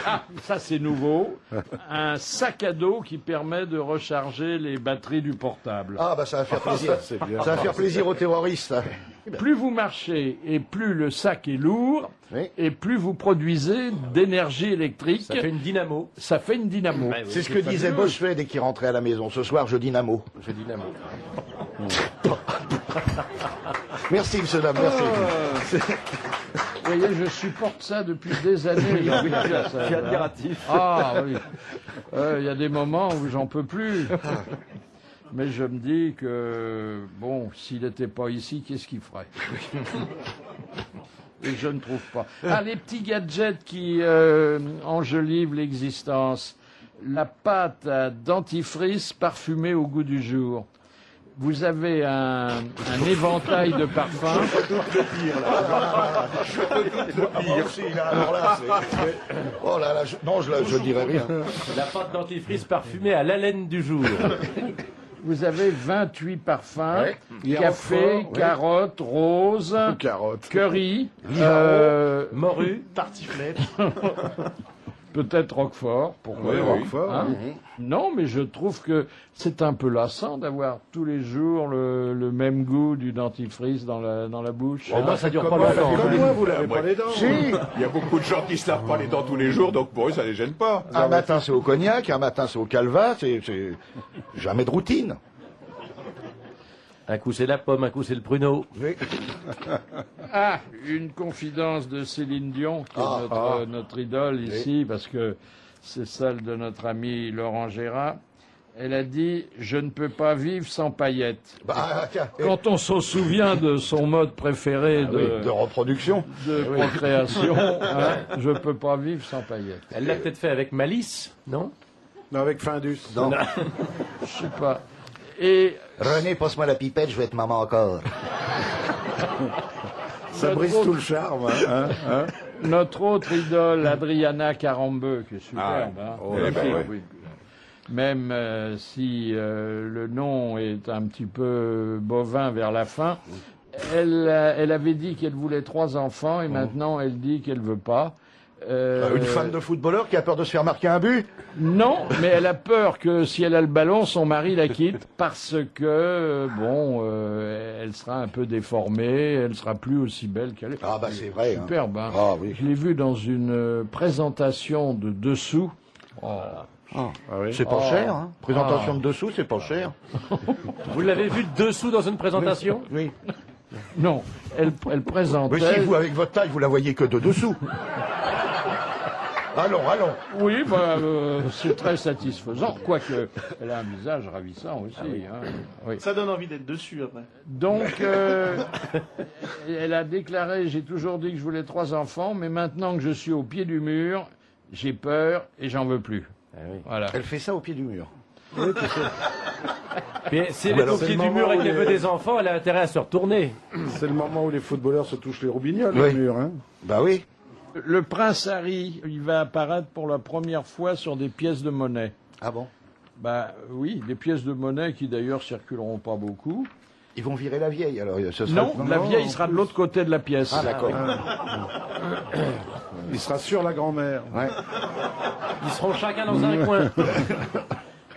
S2: Ah, ça c'est nouveau. Un sac à dos qui permet de recharger les batteries du portable.
S3: Ah, bah ça va faire plaisir.
S6: c'est bien.
S3: Ça va faire plaisir aux terroristes. ça.
S2: Plus vous marchez et plus le sac est lourd,
S3: Oui.
S2: et plus vous produisez d'énergie électrique.
S5: Ça fait une dynamo.
S2: Ça fait une dynamo.
S3: C'est ce que disait Bossuet dès qu'il rentrait à la maison. Ce soir, je dynamo.
S5: Je dynamo.
S3: Merci, monsieur Dame, merci.
S2: Vous voyez, je supporte ça depuis des années.
S5: C'est admiratif.
S2: Ah oui. Il y a des moments où j'en peux plus. Mais je me dis que, bon, s'il n'était pas ici, qu'est-ce qu'il ferait? Et je ne trouve pas. Ah, les petits gadgets qui enjolivent l'existence. La pâte à dentifrice parfumée au goût du jour. Vous avez un éventail de parfums.
S3: Merci, là, alors là, oh là là, non, je dirais rien.
S5: La pâte dentifrice parfumée à l'haleine du jour.
S2: Vous avez 28 parfums.
S3: Ouais.
S2: Café, carotte, rose,
S6: Carotte.
S2: curry,
S5: Morue.
S7: Tartiflette.
S2: peut-être Roquefort. Pourquoi
S6: Oui,
S2: pas,
S6: Roquefort,
S2: hein. Non, mais je trouve que c'est un peu lassant d'avoir tous les jours le même goût du dentifrice dans la bouche.
S5: Oh, bah, ça dure pas
S6: Comme
S5: longtemps.
S6: moi, vous lavez pas les dents.
S3: Si,
S4: Il y a beaucoup de gens qui se lavent pas les dents tous les jours, donc pour eux, ça les gêne pas.
S3: un matin c'est au cognac, un matin c'est au calva, c'est jamais de routine.
S5: Un coup c'est la pomme, un coup c'est le pruneau.
S3: Oui.
S2: Ah, une confidence de Céline Dion, qui est notre idole ici, parce que c'est celle de notre ami Laurent Gérard. Elle a dit « Je ne peux pas vivre sans paillettes
S3: Tiens, ».
S2: Quand on se souvient de son mode préféré
S3: de reproduction.
S2: de procréation, hein, je ne peux pas vivre sans paillettes.
S5: Elle l'a peut-être fait avec malice, non?
S11: Non, avec Findus.
S3: Non.
S2: Je sais pas. Et
S3: René, passe-moi la pipette, je vais être maman encore.
S11: Ça brise tout le charme. Hein.
S2: notre autre idole, Adriana Carambeu, qui est superbe, hein.
S4: Eh ben, ouais.
S2: Oui. Même si le nom est un petit peu bovin vers la fin, elle avait dit qu'elle voulait 3 enfants et maintenant elle dit qu'elle veut pas.
S3: Une fan de footballeur qui a peur de se faire marquer un but?
S2: Non, mais elle a peur que si elle a le ballon, son mari la quitte parce que, elle sera un peu déformée, elle sera plus aussi belle qu'elle est.
S3: Ah bah c'est vrai.
S2: Superbe, hein.
S3: Ah oui.
S2: Je l'ai vue dans une présentation de dessous.
S3: C'est pas cher, hein. Présentation de dessous, c'est pas cher.
S5: Vous l'avez vu dessous dans une présentation?
S3: Oui.
S2: Non, elle présentait...
S3: Mais si vous, avec votre taille, vous la voyez que de dessous. Allons.
S2: Oui, c'est très satisfaisant, quoique elle a un visage ravissant aussi. Hein. Oui.
S7: Ça donne envie d'être dessus après.
S2: Donc, elle a déclaré, j'ai toujours dit que je voulais 3 enfants, mais maintenant que je suis au pied du mur, j'ai peur et j'en veux plus.
S5: Ah oui.
S2: Voilà.
S3: Elle fait ça au pied du mur.
S5: Mais si elle est au pied du mur et qu'elle veut des enfants, elle a intérêt à se retourner.
S11: C'est le moment où les footballeurs se touchent les roubignoles,
S3: Oui.
S11: le mur. Hein.
S3: Bah oui.
S2: Le prince Harry, il va apparaître pour la première fois sur des pièces de monnaie.
S3: Ah bon?
S2: Bah oui, des pièces de monnaie qui d'ailleurs circuleront pas beaucoup.
S3: Ils vont virer la vieille, alors ce sera...
S2: Non, la vieille sera de l'autre côté de la pièce.
S3: Ah d'accord.
S11: Il sera sur la grand-mère.
S3: Ouais.
S5: Ils seront chacun dans un coin.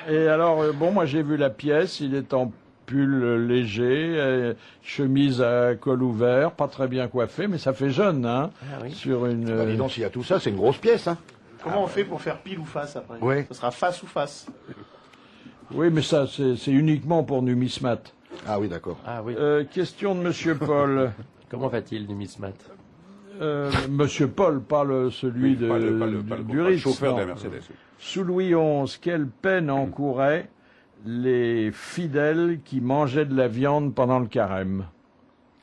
S2: Et alors, moi j'ai vu la pièce, il est en pull léger, chemise à col ouvert, pas très bien coiffé, mais ça fait jeune, hein.
S5: Ah oui.
S2: Sur une...
S3: Bah, dis donc, s'il y a tout ça, c'est une grosse pièce, hein.
S7: Comment on fait pour faire pile ou face après?
S3: Oui.
S7: Ce sera face ou face.
S2: Oui, mais ça, c'est uniquement pour numismat.
S3: Ah oui, d'accord.
S5: Ah oui.
S2: Question de Monsieur Paul.
S5: Comment va-t-il, numismat?
S2: Monsieur Paul, pas celui
S4: Pas le
S2: du Ritz,
S4: chauffeur de
S2: non.
S4: la Mercedes.
S2: Sous Louis XI, quelle peine encouraient les fidèles qui mangeaient de la viande pendant le carême?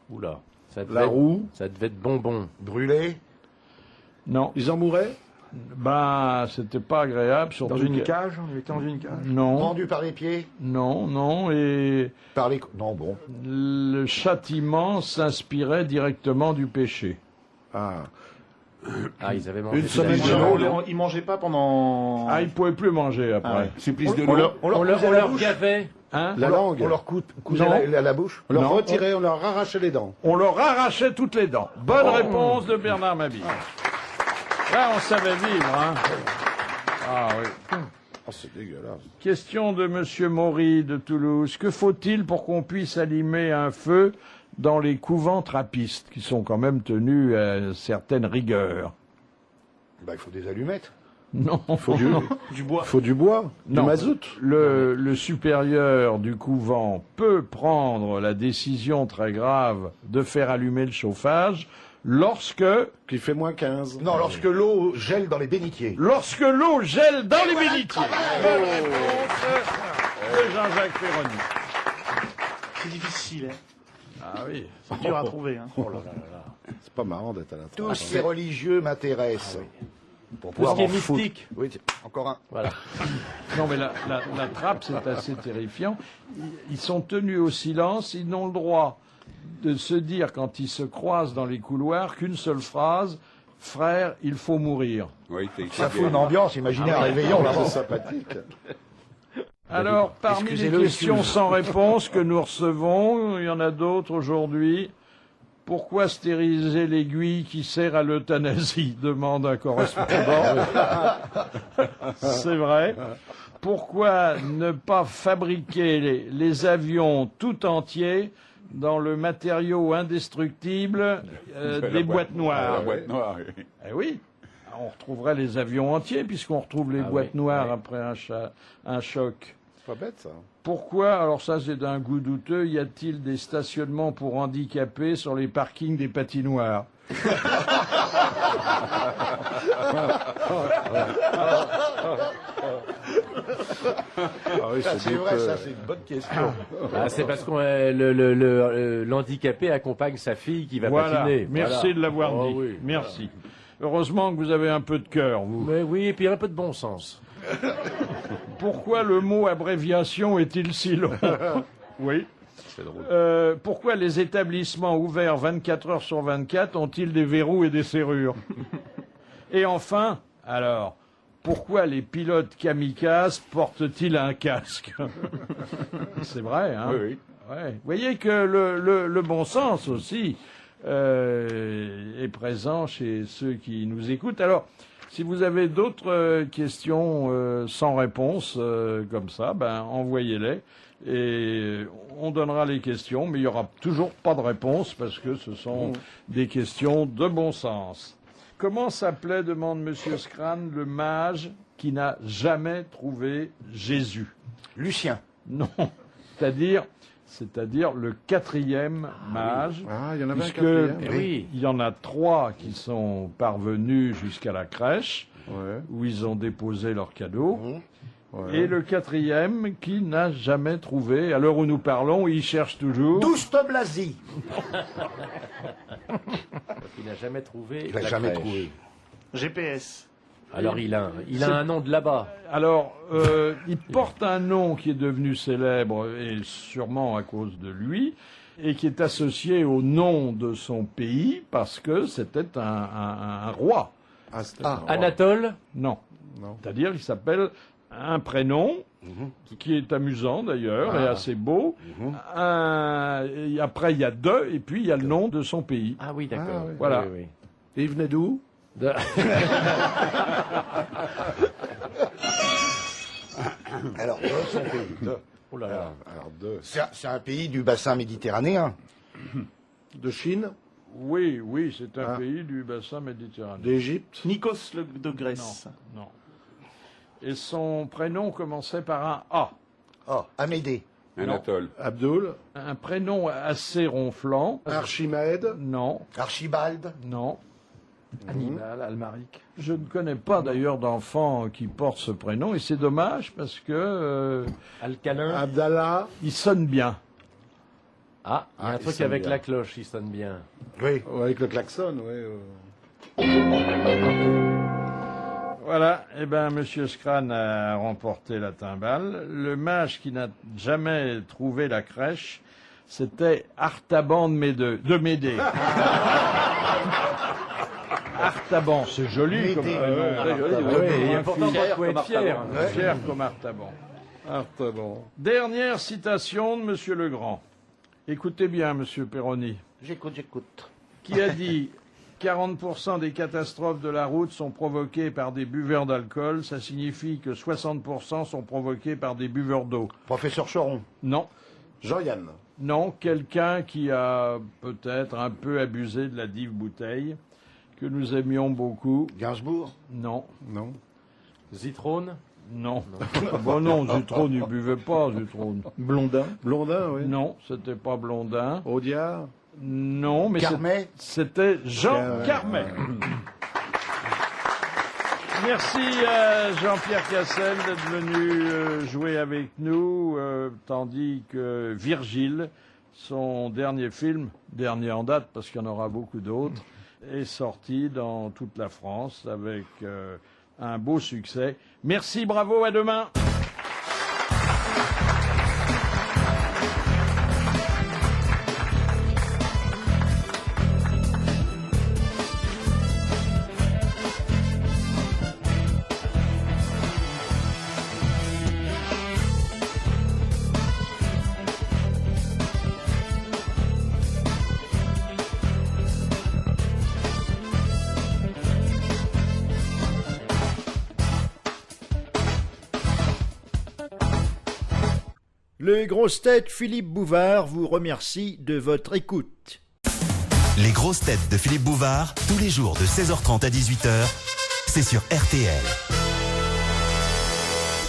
S5: Oula. Ça devait
S11: La roue,
S5: Ça devait être bonbon.
S3: Brûlé.
S2: Non.
S11: ils en mouraient
S2: Ben, c'était pas agréable, surtout
S8: Dans une
S2: que-
S8: cage, on était dans une cage.
S2: Non,
S3: Pendu par les pieds.
S2: non, et
S3: Par les... Non, bon.
S2: le châtiment s'inspirait directement du péché.
S11: Ah.
S5: Ah, ils avaient mangé
S11: Une
S5: de la
S11: semaine
S5: viande.
S11: de l'eau.
S7: Ils mangeaient pas pendant...
S2: Ah, ils pouvaient plus manger après.
S7: Ah ouais.
S11: Supplice de
S3: On
S11: l'eau.
S3: leur,
S5: On leur
S3: cousait la
S5: leur
S3: bouche.
S5: gavait.
S2: Hein
S11: La langue.
S3: On leur cousait
S2: Non.
S3: la bouche.
S11: On leur
S2: Non.
S11: retirait, on leur arrachait les dents.
S2: On leur arrachait toutes les dents. Bonne réponse de Bernard Mabille. Là, on savait vivre, hein. Ah oui.
S11: Oh, c'est dégueulasse.
S2: Question de Monsieur Maury de Toulouse. Que faut-il pour qu'on puisse allumer un feu dans les couvents trappistes, qui sont quand même tenus à certaines rigueurs?
S3: Bah, il faut des allumettes.
S2: Non,
S11: Faut
S7: Du bois.
S11: faut du bois,
S2: Non.
S11: du mazout.
S2: le supérieur du couvent peut prendre la décision très grave de faire allumer le chauffage lorsque
S11: Qui fait moins 15.
S3: Non, lorsque l'eau gèle dans les bénitiers.
S2: l'eau gèle dans les bénitiers. Bonne réponse de Jean-Jacques Ferroni.
S7: C'est difficile, hein.
S2: Ah oui.
S7: C'est dur à trouver, hein.
S11: C'est pas marrant d'être à la
S3: Tout ce qui est religieux m'intéresse. Pour
S5: Tout ce qui est
S3: en foutre.
S5: mystique.
S3: Oui, tiens, encore un.
S5: Voilà.
S2: Non, mais la trappe, c'est assez terrifiant. Ils sont tenus au silence, ils n'ont le droit de se dire, quand ils se croisent dans les couloirs, qu'une seule phrase: frère, il faut mourir.
S4: Oui,
S3: Ça fout une ambiance, imaginez un réveillon là-bas.
S11: C'est sympathique.
S2: Alors, parmi les
S3: Excusez-le,
S2: questions
S3: excuse.
S2: sans réponse que nous recevons, il y en a d'autres aujourd'hui. Pourquoi stériliser l'aiguille qui sert à l'euthanasie, demande un correspondant. C'est vrai. Pourquoi ne pas fabriquer les avions tout entiers dans le matériau indestructible des boîtes noires?
S4: La boîte noire, oui.
S2: Eh oui, on retrouverait les avions entiers puisqu'on retrouve les boîtes
S5: oui,
S2: noires
S5: oui.
S2: après un choc.
S11: C'est pas bête, ça.
S2: Pourquoi, alors ça c'est d'un goût douteux, y a-t-il des stationnements pour handicapés sur les parkings des patinoires?
S11: oui,
S3: C'est vrai, ça, c'est une bonne question.
S5: Ah, c'est parce que l'handicapé accompagne sa fille qui va
S2: Voilà.
S5: patiner.
S2: Merci
S5: Voilà.
S2: de l'avoir
S5: Oh,
S2: dit.
S5: oui.
S2: Merci. Heureusement que vous avez un peu de cœur, vous.
S5: Mais oui, et puis un peu de bon sens.
S2: Pourquoi le mot abréviation est-il si long? Oui.
S5: C'est drôle.
S2: Pourquoi les établissements ouverts 24 heures sur 24 ont-ils des verrous et des serrures? Et enfin, alors, pourquoi les pilotes kamikazes portent-ils un casque? C'est vrai, hein?
S11: Oui.
S2: Ouais. Vous voyez que le bon sens aussi est présent chez ceux qui nous écoutent. Alors, si vous avez d'autres questions sans réponse comme ça, ben envoyez-les et on donnera les questions, mais il n'y aura toujours pas de réponse parce que ce sont des questions de bon sens. Comment s'appelait, demande Monsieur Scran, le mage qui n'a jamais trouvé Jésus?
S3: Lucien.
S2: Non, c'est-à-dire le 4e mage.
S11: Ah, il y en avait un
S2: puisque
S11: quatrième.
S5: Oui.
S2: il y en a 3 qui sont parvenus jusqu'à la crèche,
S11: Ouais.
S2: où ils ont déposé leurs cadeaux.
S11: Ouais.
S2: Et le 4e qui n'a jamais trouvé, à l'heure où nous parlons, il cherche toujours.
S3: Douste Blasi.
S5: Il n'a jamais trouvé.
S3: Il l'a
S5: la
S3: jamais
S5: crèche.
S3: trouvé.
S7: GPS.
S5: Alors il a un nom de là-bas.
S2: Alors, il porte un nom qui est devenu célèbre, et sûrement à cause de lui, et qui est associé au nom de son pays, parce que c'était un roi.
S11: Ah, c'était
S3: Ah.
S11: un roi.
S5: Anatole.
S2: Non.
S11: Non.
S2: C'est-à-dire qu'il s'appelle un prénom, qui est amusant d'ailleurs, et assez beau. Et après, il y a deux, et puis il y a le nom de son pays.
S5: Ah oui, d'accord.
S11: Ah, oui.
S2: Voilà.
S5: Oui, oui.
S11: Et il venait d'où?
S3: Alors, son pays.
S5: Oh là là.
S11: Alors, de
S3: C'est un pays du bassin méditerranéen.
S11: Chine,
S2: Oui, oui, c'est un
S11: Ah.
S2: pays du bassin méditerranéen.
S11: d'Égypte.
S7: Nikos de Grèce.
S2: Non. Et son prénom commençait par un A.
S3: Oh, Amédée.
S4: Anatole.
S11: Abdul,
S2: Un prénom assez ronflant.
S11: Archimède,
S2: Non,
S3: Archibald.
S2: non.
S8: Hannibal, Almaric.
S2: Je ne connais pas d'ailleurs d'enfant qui porte ce prénom, et c'est dommage parce que
S5: Alcalin.
S11: Abdallah,
S2: il sonne bien.
S5: Ah, il y a un
S11: il
S5: truc
S11: sonne
S5: avec
S11: bien.
S5: la cloche, il sonne bien.
S3: Oui.
S11: ouais, avec le klaxon, ouais.
S2: Voilà, eh ben, Monsieur Scran a remporté la timbale. Le mage qui n'a jamais trouvé la crèche, c'était Artaban de Médée. Artaban, c'est joli comme
S3: Médée,
S2: prénom.
S3: ouais,
S2: Très joli,
S3: Artaban.
S2: ouais,
S5: Oui,
S2: un
S5: pourtant,
S2: fier,
S5: il faut être fier.
S2: fier comme Artaban.
S11: Artaban.
S2: Dernière citation de Monsieur Legrand. Écoutez bien, Monsieur Perroni,
S3: J'écoute.
S2: qui a dit 40% des catastrophes de la route sont provoquées par des buveurs d'alcool. Ça signifie que 60% sont provoqués par des buveurs d'eau.
S3: Professeur Choron.
S2: Non.
S11: Jean-Yann.
S2: Non, quelqu'un qui a peut-être un peu abusé de la dive bouteille, que nous aimions beaucoup.
S3: Gainsbourg.
S2: Non.
S11: Non.
S5: Zitrone.
S2: Non. Bon non, Zutrone, il buvait pas, Zutrone.
S8: Blondin.
S11: Blondin, oui.
S2: Non, c'était pas Blondin.
S11: Audiard.
S2: Non, mais
S3: Carmet.
S2: c'était Jean Carmet. Merci à Jean-Pierre Cassel d'être venu jouer avec nous, tandis que Virgile, son dernier film, dernier en date parce qu'il y en aura beaucoup d'autres, est sorti dans toute la France avec un beau succès. Merci, bravo, à demain.
S1: Le grosse tête Philippe Bouvard vous remercie de votre écoute.
S12: Les grosses têtes de Philippe Bouvard, tous les jours de 16h30 à 18h, c'est sur RTL.